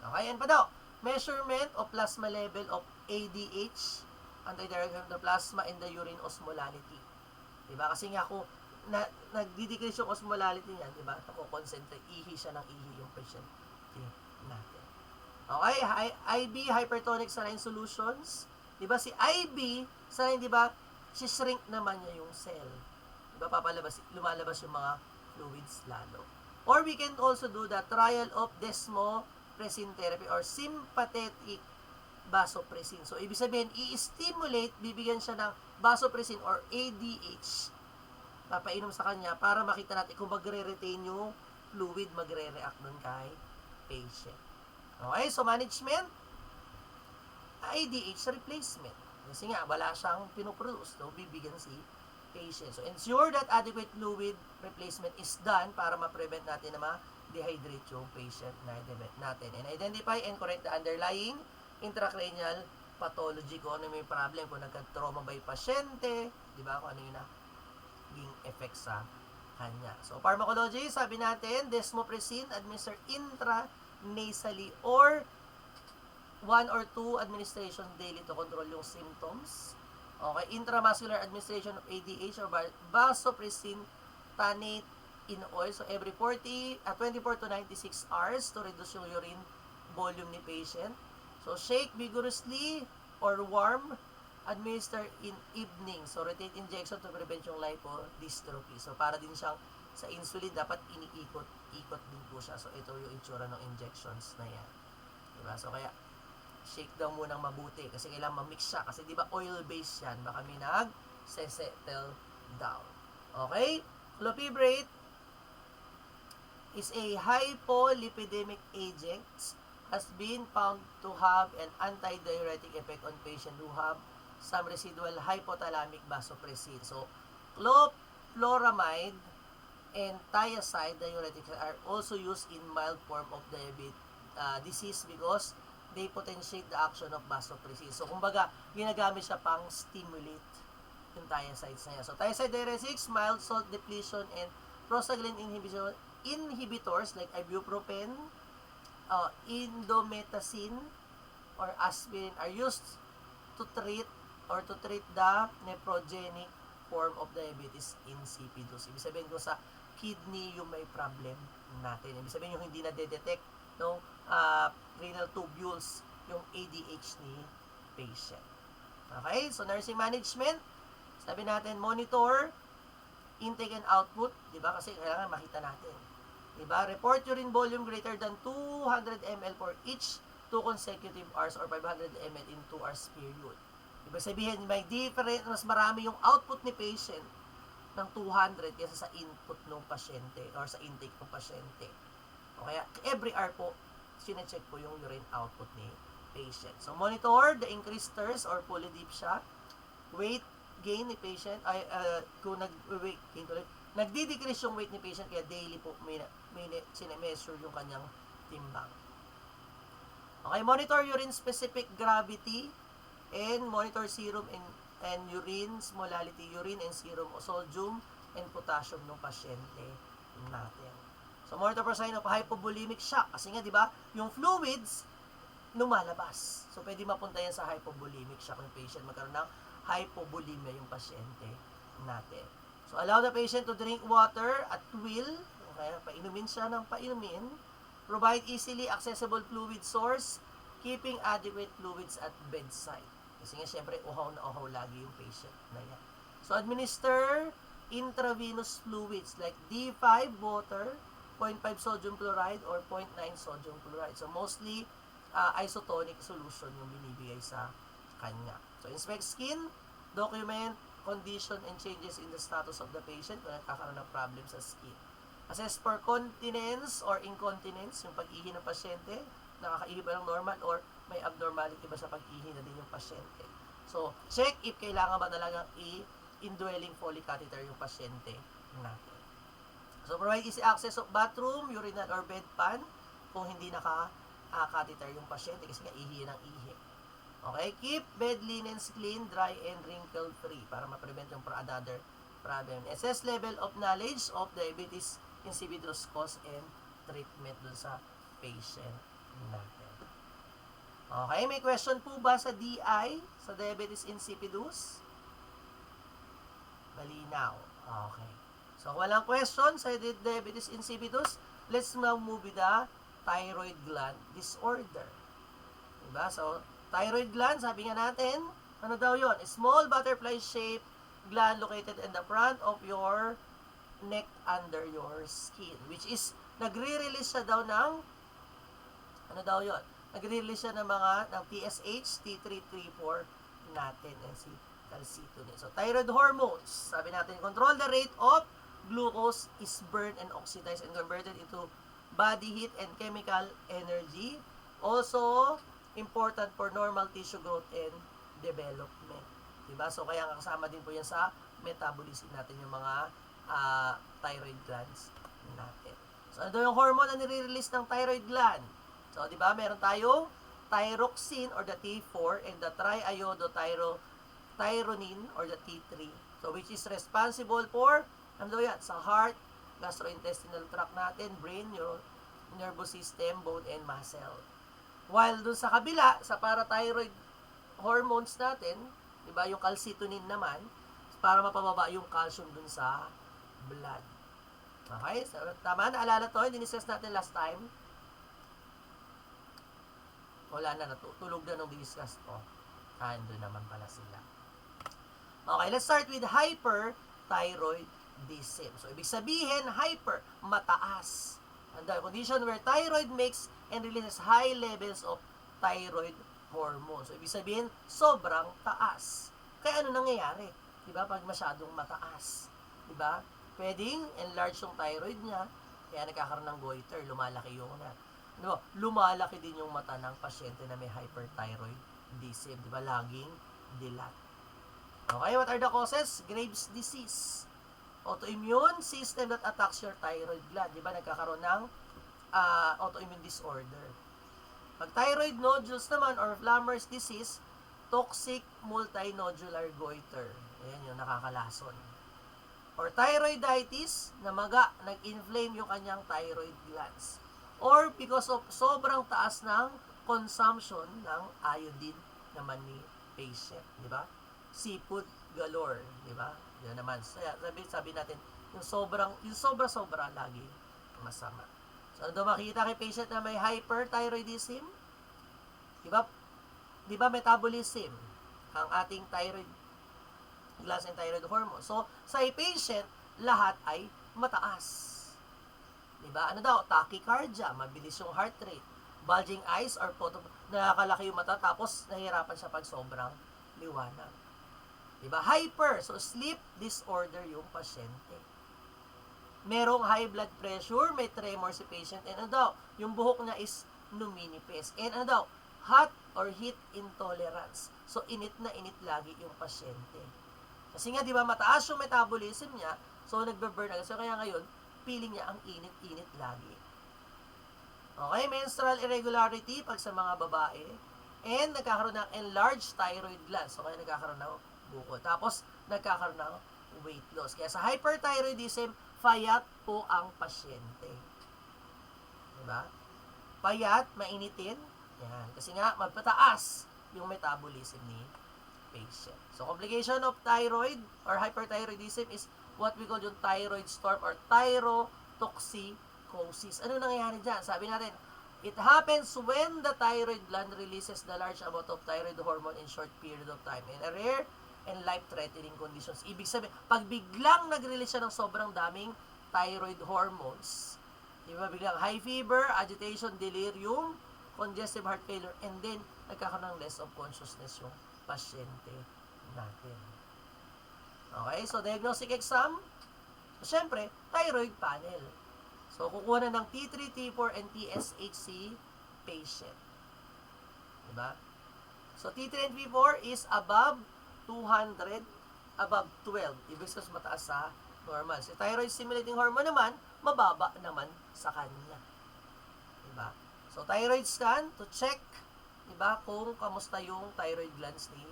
Okay, yan pa daw. Measurement of plasma level of ADH, antidirect of the plasma and the urine osmolality. Diba? Kasi nga kung nagdi-decrease yung osmolality niya, diba? Nakukonsentrate, ihi siya ng ihi yung patient natin. Okay, IB, hypertonic saline solutions. Diba si IB, saline, diba, si-shrink naman niya yung cell. Diba, lumalabas yung mga fluids lalo. Or we can also do the trial of desmopressin therapy or sympathetic vasopressin. So, ibig sabihin, i-stimulate, bibigyan siya ng vasopressin or ADH, papainom sa kanya para makita natin kung magre-retain yung fluid, magre-react dun kay patient. Okay, so management, ADH replacement. Kasi nga, wala siyang pinoproduce, so bibigyan si patient. So, ensure that adequate fluid replacement is done para ma-prevent natin na ma-dehydrate yung patient natin. And identify and correct the underlying intracranial pathology, kung ano yung problem, kung nagka-trauma ba yung pasyente, di ba, kung ano yung naging effect sa kanya. So, pharmacology, sabi natin, desmopressin administered intranasally or 1 or 2 administration daily to control yung symptoms. Okay, intramuscular administration of ADH or vasopressin tannate in oil. So, every 24 to 96 hours to reduce yung urine volume ni patient. So, shake vigorously or warm, administer in evening. So, rotate injection to prevent yung lipodystrophy. So, para din siyang sa insulin, dapat iniikot din po siya. So, ito yung itsura ng injections na yan. Diba? So, kaya, shake daw munang mabuti kasi kailangan ma-mix siya. Kasi, diba, oil-based yan. Baka may nag-settle down. Okay? Clopidogrel is a hypolipidemic agent, has been found to have an antidiuretic effect on patients who have some residual hypothalamic vasopressin. So, clofluramide and thiazide diuretics are also used in mild form of disease because they potentiate the action of vasopressin. So, kumbaga, ginagamit siya pang stimulate yung thiazides na yan. So, thiazide diuretics, mild salt depletion, and prostaglandin inhibitors like ibuprofen, indomethacin, or aspirin are used to treat the nephrogenic form of diabetes insipidus. Ibig sabihin ko sa kidney yung may problem natin. Ibig sabihin yung hindi na-detect no, renal tubules yung ADH ni patient. Okay? So, nursing management, sabi natin, monitor intake and output, di ba? Kasi kailangan makita natin. Di ba? Report urine volume greater than 200 ml for each 2 consecutive hours or 500 ml in 2 hours period. Ibig sabihin, may different, mas marami yung output ni patient ng 200 kaysa sa input ng pasyente or sa intake ng pasyente. O kaya, every hour po, sinecheck po yung urine output ni patient. So, monitor the increased thirst or polydipsia, weight gain ni patient, kung nag-weight gain tuloy, nagdi-decrease yung weight ni patient, kaya daily po sinemeasure yung kanyang timbang. Okay, monitor urine specific gravity and monitor serum and urine osmolality, urine and serum sodium and potassium ng pasyente natin. So, monitor for sign of hypovolemic shock. Kasi nga, di ba, yung fluids lumalabas. So, pwede mapunta yan sa hypovolemic shock ng patient. Magkaroon ng hypovolemia yung pasyente natin. So, allow the patient to drink water at will. Okay, painumin siya ng painumin. Provide easily accessible fluid source, keeping adequate fluids at bedside. Kasi nga, syempre, uhaw na uhaw lagi yung patient na yan. So, administer intravenous fluids like D5 water, 0.5 sodium chloride, or 0.9 sodium chloride. So, mostly, isotonic solution yung binibigay sa kanya. So, inspect skin, document condition and changes in the status of the patient kung nagkakaroon ng problem sa skin. Assess for continence or incontinence, yung pag-ihi ng pasyente, nakakaihi ba ng normal or may abnormality ba sa pag-ihi na din yung pasyente. So, check if kailangan ba talagang indwelling Foley catheter yung pasyente natin. So, provide easy access of bathroom, urinal, or bedpan kung hindi naka-catheter yung pasyente kasi nga ihi ng ihi. Okay? Keep bed linens clean, dry, and wrinkle-free para ma-prevent yung another problem. Assess level of knowledge of diabetes insipidus cause and treatment dun sa patient natin. Okay, may question po ba sa DI, sa diabetes insipidus? Malinaw. Okay. So, kung walang question sa diabetes insipidus, let's now move with the thyroid gland disorder. Diba? So, thyroid gland, sabi nga natin, ano daw yun? A small butterfly-shaped gland located in the front of your neck under your skin. Which is, nagre-release siya daw ng, ano daw yun? Nagre-release siya ng TSH, T3, T4 natin, and si calcitonin. So, thyroid hormones, sabi natin, control the rate of glucose is burned and oxidized and converted into body heat and chemical energy. Also, important for normal tissue growth and development. Diba? So, kaya kasama din po yan sa metabolism natin yung mga thyroid glands natin. So, ano yung hormone na nire-release ng thyroid gland? So, di ba, meron tayong thyroxine or the T4 and the triiodothyronine or the T3. So, which is responsible for, ano daw yan, sa heart, gastrointestinal tract natin, brain, nervous system, bone, and muscle. While dun sa kabila, sa parathyroid hormones natin, di ba, yung calcitonin naman, para mapababa yung calcium dun sa blood. Okay? So, tama, naalala to, diniscuss natin last time. Wala na, natutulog na nung discuss ko. Doon naman pala sila. Okay, let's start with hyperthyroidism. So, ibig sabihin, hyper, mataas. And the condition where thyroid makes and releases high levels of thyroid hormone. So, ibig sabihin, sobrang taas. Kaya ano nangyayari? Diba? Pag masyadong mataas. Diba? Pwedeng enlarge yung thyroid niya, kaya nagkakaroon ng goiter, lumalaki yung diba? Lumalaki din yung mata ng pasyente na may hyperthyroidism. Diba? Laging dilat. Okay, what are the causes? Graves' disease. Autoimmune system that attacks your thyroid gland. Diba? Nagkakaroon ng autoimmune disorder. Pag thyroid nodules naman or Flammer's disease, toxic multinodular goiter. Ayan yung nakakalason. Or thyroiditis, namaga, nag-inflame yung kanyang thyroid glands. Or because of sobrang taas ng consumption ng iodine naman ni patient, di ba? Seafood galore, di ba? Yan naman. Sabi natin, yung sobra-sobra lagi masama. So, ano daw makikita kay patient na may hyperthyroidism? Di ba? Di ba metabolism ang ating thyroid glands and thyroid hormone. So, sa patient, lahat ay mataas. Diba? Ano daw? Tachycardia, mabilis yung heart rate. Bulging eyes or nakakalaki yung mata tapos nahihirapan siya pag sobrang liwanag. Diba? Hyper, so sleep disorder yung pasyente. Merong high blood pressure, may tremor si patient, and ano daw? Yung buhok niya is numinipis. And ano daw? Hot or heat intolerance. So, init na init lagi yung pasyente. Kasi nga, di ba, mataas yung metabolism niya, so nagbe-burn agad. So, kaya ngayon, feeling niya ang init-init lagi. Okay, menstrual irregularity pag sa mga babae. And nagkakaroon ng enlarged thyroid gland. So, kaya nagkakaroon ng buko. Tapos, nagkakaroon ng weight loss. Kaya sa hyperthyroidism, payat po ang pasyente. Diba? Payat, mainitin. Yan. Kasi nga, magpataas yung metabolism ni patient. So, complication of thyroid or hyperthyroidism is what we call yung thyroid storm or thyrotoxicosis. Ano nangyayari dyan? Sabi natin, it happens when the thyroid gland releases the large amount of thyroid hormone in short period of time in a rare and life-threatening conditions. Ibig sabihin, pag biglang nag-release siya ng sobrang daming thyroid hormones, di ba, biglang high fever, agitation, delirium, congestive heart failure, and then nagkakaroon ng loss of consciousness yung pasyente natin. Okay? So, diagnostic exam, syempre, thyroid panel. So, kukuha na ng T3, T4, and TSHC patient. Diba? So, T3 and T4 is above 200, above 12. Ibig sabihin, mataas sa normal. Si thyroid stimulating hormone naman, mababa naman sa kanya. Diba? So, thyroid scan to check, diba, kung kamusta yung thyroid glands ni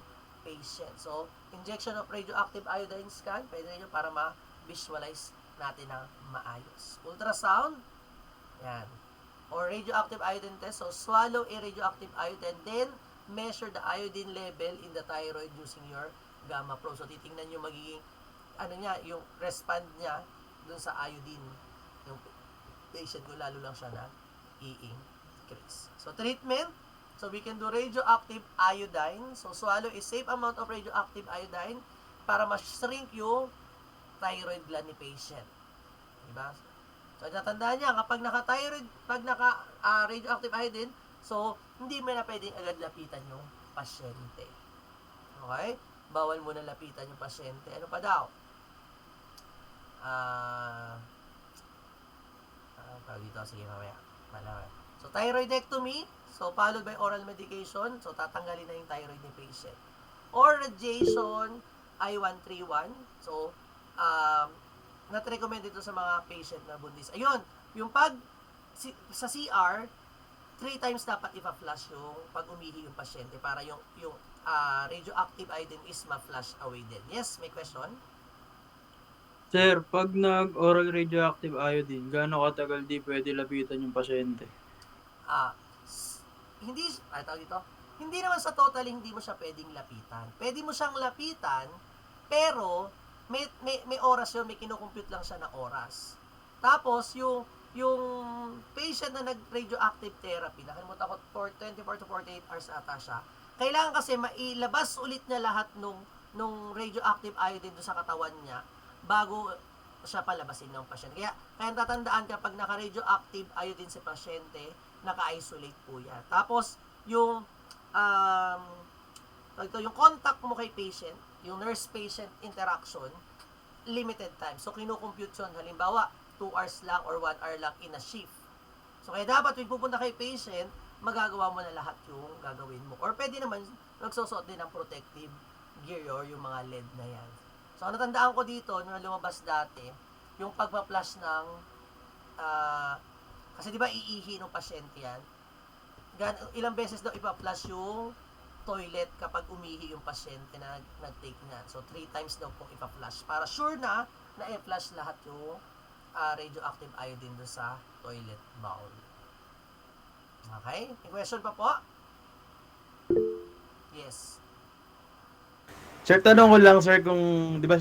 patient. So, injection of radioactive iodine scan, pwede rin yun para ma-visualize natin ng maayos. Ultrasound, yan. Or radioactive iodine test. So, swallow a radioactive iodine, then measure the iodine level in the thyroid using your gamma probe. So, titingnan yung magiging, yung respond niya dun sa iodine. Yung patient ko, lalo lang siya na i-increase. So, treatment. So, we can do radioactive iodine. So, swallow a safe amount of radioactive iodine para ma-shrink yung thyroid gland ni patient. Diba? So, natandaan niya, kapag naka-thyroid, pag naka-radioactive iodine, so, hindi mo na pwedeng agad lapitan yung pasyente. Okay? Bawal mo na lapitan yung pasyente. Ano pa daw? Tawag dito, sige mamaya. Malaman. So, thyroidectomy, so, followed by oral medication, so, tatanggalin na yung thyroid ni patient. Or radiation, I-131, so, not recommended ito sa mga patient na buntis. Ayun, yung sa CR, 3 times dapat ipa-flush yung pag umihi yung pasyente para yung radioactive iodine is ma-flush away din. Yes, may question? Sir, pag nag-oral radioactive iodine, gaano katagal di pwede lapitan yung pasyente? Hindi naman sa total hindi mo siya pwedeng lapitan. Pwede mo siyang lapitan, pero may oras yun, may kinukompute lang siya na oras. Tapos, yung patient na nag-radioactive therapy, nakalimutan ko, for 24 to 48 hours ata siya, kailangan kasi mailabas ulit niya lahat nung radioactive iodine sa katawan niya bago siya palabasin ng pasyente. Kaya tatandaan kapag naka-radioactive iodine si pasyente, naka-isolate po yan. Tapos, yung contact mo kay patient, yung nurse-patient interaction, limited time. So, kinukompute yun. Halimbawa, 2 hours lang or 1 hour lang in a shift. So, kaya dapat, kung pupunta kay patient, magagawa mo na lahat yung gagawin mo. Or pwede naman, nagsusuot din ng protective gear or yung mga LED na yan. So, natandaan ko dito, nung lumabas dati, yung pagpa-flush ng, kasi di ba iihi ng pasyente yan, ilang beses daw ipa-flush yung toilet kapag umihi yung pasyente na nag-take niya. So, 3 times daw po ipa-flush para sure na i-flush lahat yung radioactive iodine doon sa toilet bowl. Okay? May question pa po? Yes. Sir, tanong ko lang, sir, kung, di ba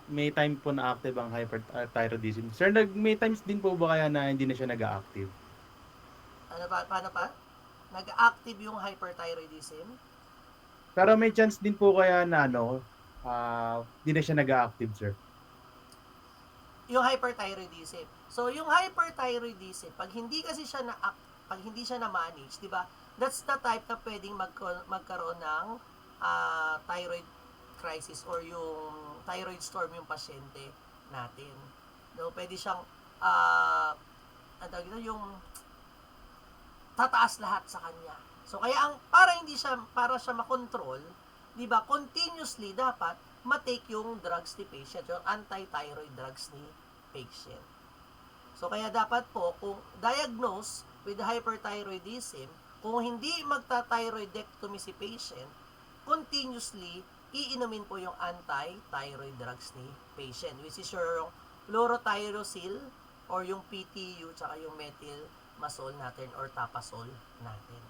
may time po na active ang hyperthyroidism. Sir, may times din po ba kaya na hindi na siya nag-active? Paano pa? Nag-active yung hyperthyroidism? Pero may chance din po kaya na, hindi na siya nag-active, sir. Yung hyperthyroidism. So, yung hyperthyroidism, pag hindi siya na-manage, di ba? That's the type na pwedeng magkaroon ng thyroid crisis or yung thyroid storm yung pasyente natin. No, pwede siyang yung tataas lahat sa kanya. So kaya para siya makontrol, 'di ba? Continuously dapat ma-take yung drugs ni patient, yung anti-thyroid drugs ni patient. So kaya dapat po kung diagnose with hyperthyroidism, kung hindi magta-thyroidectomy si patient, continuously iinumin po yung anti-thyroid drugs ni patient, which is your chlorotyrosine or yung PTU tsaka yung methylmazole natin or tapazole natin.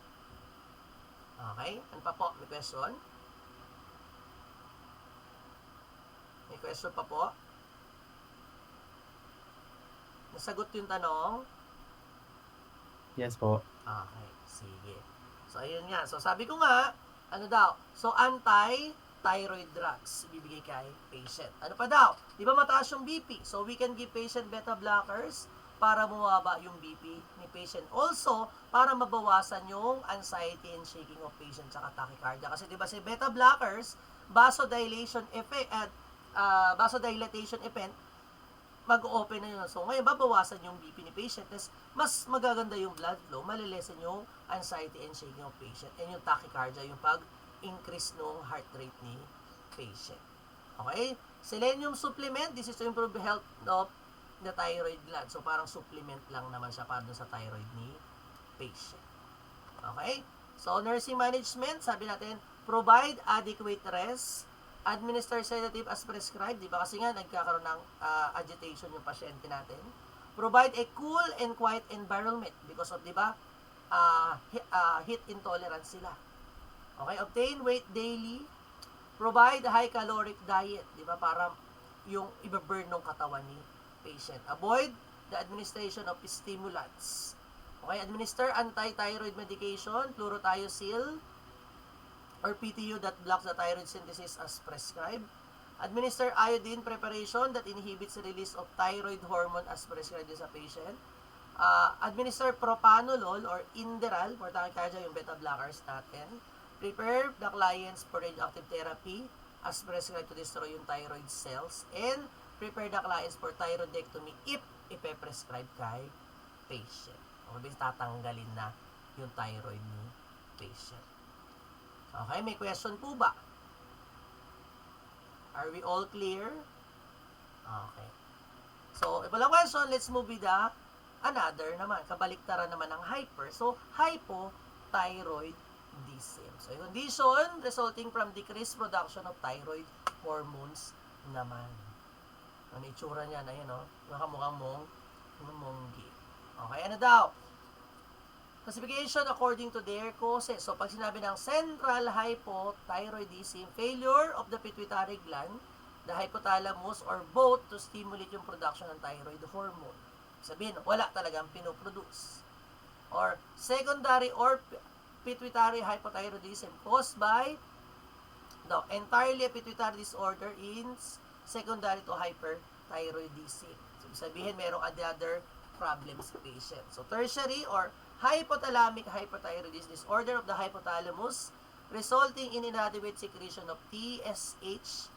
Okay? Ano pa po? May question? May question pa po? Nasagot yung tanong? Yes po. Okay, sige. So, ayun nga. So, sabi ko nga, So, anti-thyroid drugs ibibigay kay patient. Ano pa daw? Di ba mataas yung BP? So, we can give patient beta blockers para bumaba yung BP ni patient. Also, para mabawasan yung anxiety and shaking of patient tsaka tachycardia. Kasi di ba si beta blockers, vasodilation effect at vasodilatation event, mag-open na yun. So, ngayon, babawasan yung BP ni patient. Mas magaganda yung blood flow, malilesen yung anxiety and shaking of patient. And yung tachycardia, yung pag-increase ng heart rate ni patient. Okay? Selenium supplement, this is to improve the health of the thyroid gland. So, parang supplement lang naman siya para dun sa thyroid ni patient. Okay? So, nursing management, sabi natin, provide adequate rest, administer sedative as prescribed, di ba? Kasi nga, nagkakaroon ng agitation yung pasyente natin. Provide a cool and quiet environment because of, di ba, heat intolerance sila. Okay? Obtain weight daily. Provide high caloric diet, di ba? Para yung iba-burn ng katawan ni patient. Avoid the administration of stimulants. Okay? Administer anti-thyroid medication, fluorothiosil, or PTU that blocks the thyroid synthesis as prescribed. Administer iodine preparation that inhibits the release of thyroid hormone as prescribed sa patient. Administer propanolol or Inderal for tachycardia, yung beta blockers natin. Prepare the clients for radioactive therapy as prescribed to destroy yung thyroid cells. And prepare the clients for thyroidectomy if ipe-prescribe kay patient. O tatanggalin na yung thyroid ni patient. Okay, may question po ba? Are we all clear? Okay. So, if walang question, let's move with the another naman. Kabaliktaran naman ng hyper. So, hypothyroidism. So, a condition resulting from decreased production of thyroid hormones naman. Ano itsura niyan? Ayan o. Nakamukhang monggi. Okay, ano daw? Classification according to their causes. So, pag sinabi ng central hypothyroidism, failure of the pituitary gland, the hypothalamus, or both to stimulate yung production ng thyroid hormone. Sabihin, wala talagang pinoproduce. Or secondary or pituitary hypothyroidism caused by the entirely pituitary disorder in secondary to hyperthyroidism. So, sabihin, merong other problems sa patient. So, tertiary or hypothalamic hyperthyroidism, disorder of the hypothalamus resulting in inadequate secretion of TSH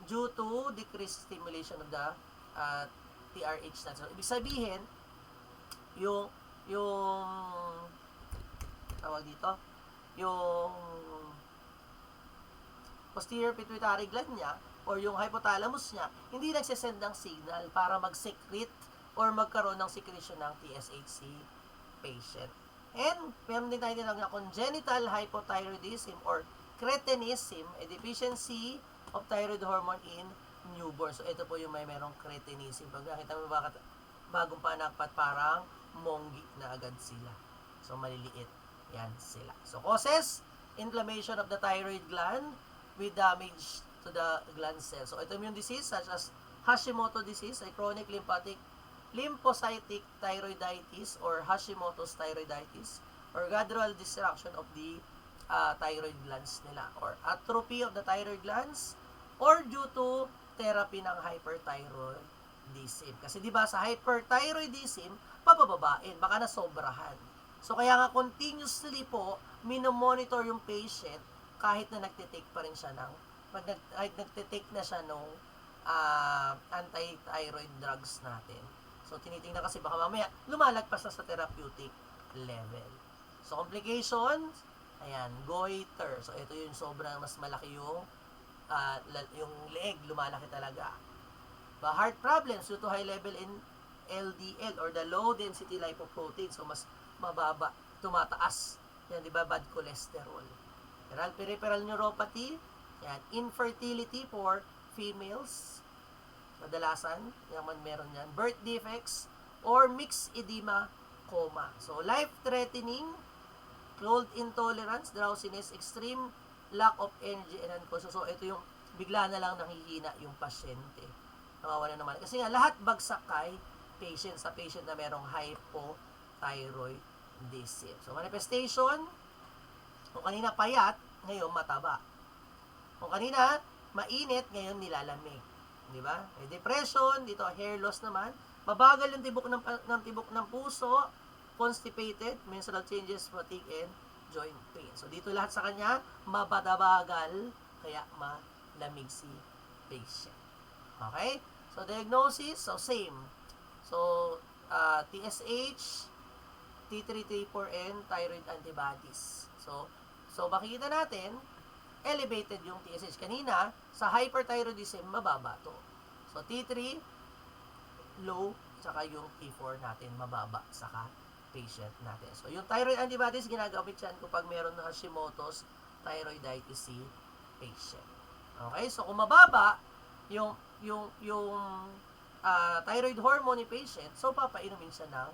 due to decreased stimulation of the TRH natin. So, ibig sabihin, yung tawag dito, yung posterior pituitary gland niya or yung hypothalamus niya, hindi nagsisend ng signal para mag-secrete or magkaroon ng secretion ng TSH patient. And meron din tayo tinawag na congenital hypothyroidism or cretinism, a deficiency of thyroid hormone in newborn. So, ito po yung merong cretinism. Pag nakita mo bakit bagong panakpat, parang monggi na agad sila. So, maliliit. Yan sila. So, causes, inflammation of the thyroid gland with damage to the gland cells. So, autoimmune disease such as Hashimoto disease, a chronic lymphocytic thyroiditis or Hashimoto's thyroiditis or gradual destruction of the thyroid glands nila or atrophy of the thyroid glands or due to therapy ng hyperthyroidism. Kasi di ba sa hyperthyroidism, papababain, baka nasobrahan. So kaya nga continuously po, minomonitor yung patient kahit na nagtitake pa rin siya ng, nagtitake na siya ng anti-thyroid drugs natin. So, tinitingnan kasi baka mamaya lumalagpas na sa therapeutic level. So, complications, ayan, goiter. So, ito yung sobrang mas malaki yung leeg, lumalaki talaga. Heart problems due to high level in LDL or the low density lipoprotein. So, mas mababa, tumataas. Yan, di ba, bad cholesterol. Peripheral neuropathy, yan, infertility for females, kadalasan, yaman meron yan, birth defects, or mixed edema, coma. So, life-threatening, cold intolerance, drowsiness, extreme lack of energy and unconscious. So, ito yung bigla na lang nanghihina yung pasyente. Nawawala naman. Kasi nga, lahat bagsak kay patient, sa patient na merong hypothyroidism. So, manifestation, kung kanina payat, ngayon mataba. Kung kanina mainit, ngayon nilalamig. Di ba? May depression, dito hair loss naman. Mabagal yung tibok ng puso, constipated, menstrual changes, fatigue, and joint pain. So, dito lahat sa kanya, mabadabagal, kaya malamig si patient. Okay? So, diagnosis, so same. So, TSH, T3, T4N, thyroid antibodies. So makikita natin, elevated yung TSH. Kanina, sa hyperthyroidism, mababa to. So, T3, low, saka yung T4 natin, mababa, saka patient natin. So, yung thyroid antibodies, ginagamit yan kapag meron ng Hashimoto's thyroiditis si patient. Okay? So, kung mababa, yung thyroid hormone ni patient, so papainumin siya ng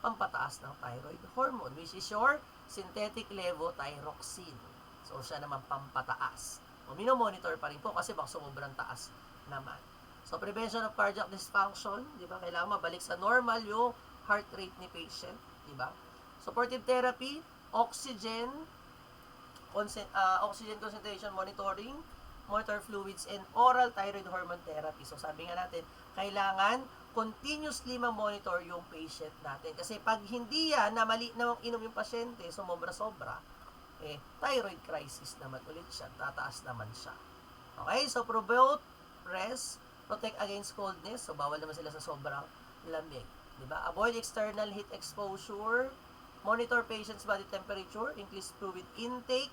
pampataas ng thyroid hormone, which is your synthetic levothyroxine. So, siya naman pampataas. O, minomonitor pa rin po kasi baka sobrang taas naman. So, prevention of cardiac dysfunction, di ba? Kailangan mabalik sa normal yung heart rate ni patient, di ba? Supportive therapy, oxygen concentration monitoring, monitor fluids, and oral thyroid hormone therapy. So, sabi nga natin, kailangan continuously ma-monitor yung patient natin. Kasi pag hindi yan, na mali na inom yung pasyente, sumobra-sobra, thyroid crisis naman ulit siya. Tataas naman siya. Okay? So, promote rest, protect against coldness. So, bawal naman sila sa sobrang lamig. Diba? Avoid external heat exposure. Monitor patient's body temperature. Increase fluid intake.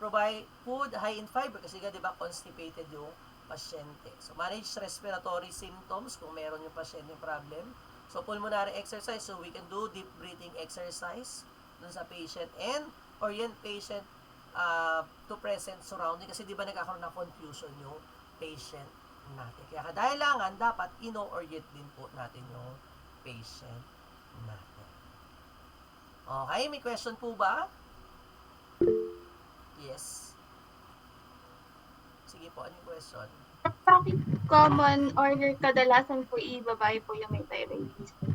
Provide food high in fiber. Kasi nga, diba, constipated yung pasyente. So, manage respiratory symptoms kung meron yung pasyente problem. So, pulmonary exercise. So, we can do deep breathing exercise dun sa patient and orient patient to present surrounding. Kasi, diba, nagkakaroon ng confusion yung patient natin. Kaya kadailangan, dapat ino-orient din po natin yung patient natin. Okay, may question po ba? Yes. Sige po, ano yung question? Bakit common or kadalasan po babae po yung may thyroidism?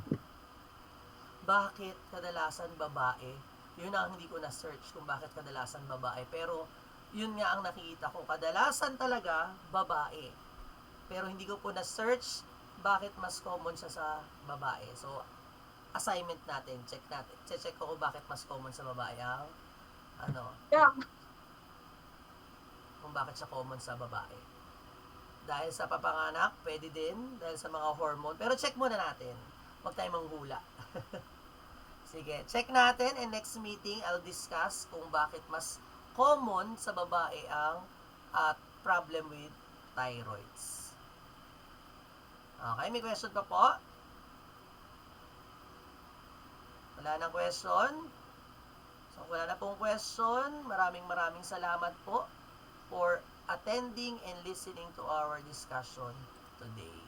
Bakit kadalasan babae? Yun ang hindi ko na-search kung bakit kadalasan babae. Pero, yun nga ang nakikita ko. Kadalasan talaga, babae. Pero hindi ko po na-search bakit mas common siya sa babae. So, assignment natin, check natin. Check ko kung bakit mas common sa babae ang Yeah. kung bakit siya common sa babae. Dahil sa papanganak, pwede din. Dahil sa mga hormone. Pero check muna natin. Huwag tayong manghula. Sige, check natin. And next meeting, I'll discuss kung bakit mas common sa babae ang problem with thyroids. Okay, may question pa po? Wala nang question? So, wala na pong question. Maraming salamat po for attending and listening to our discussion today.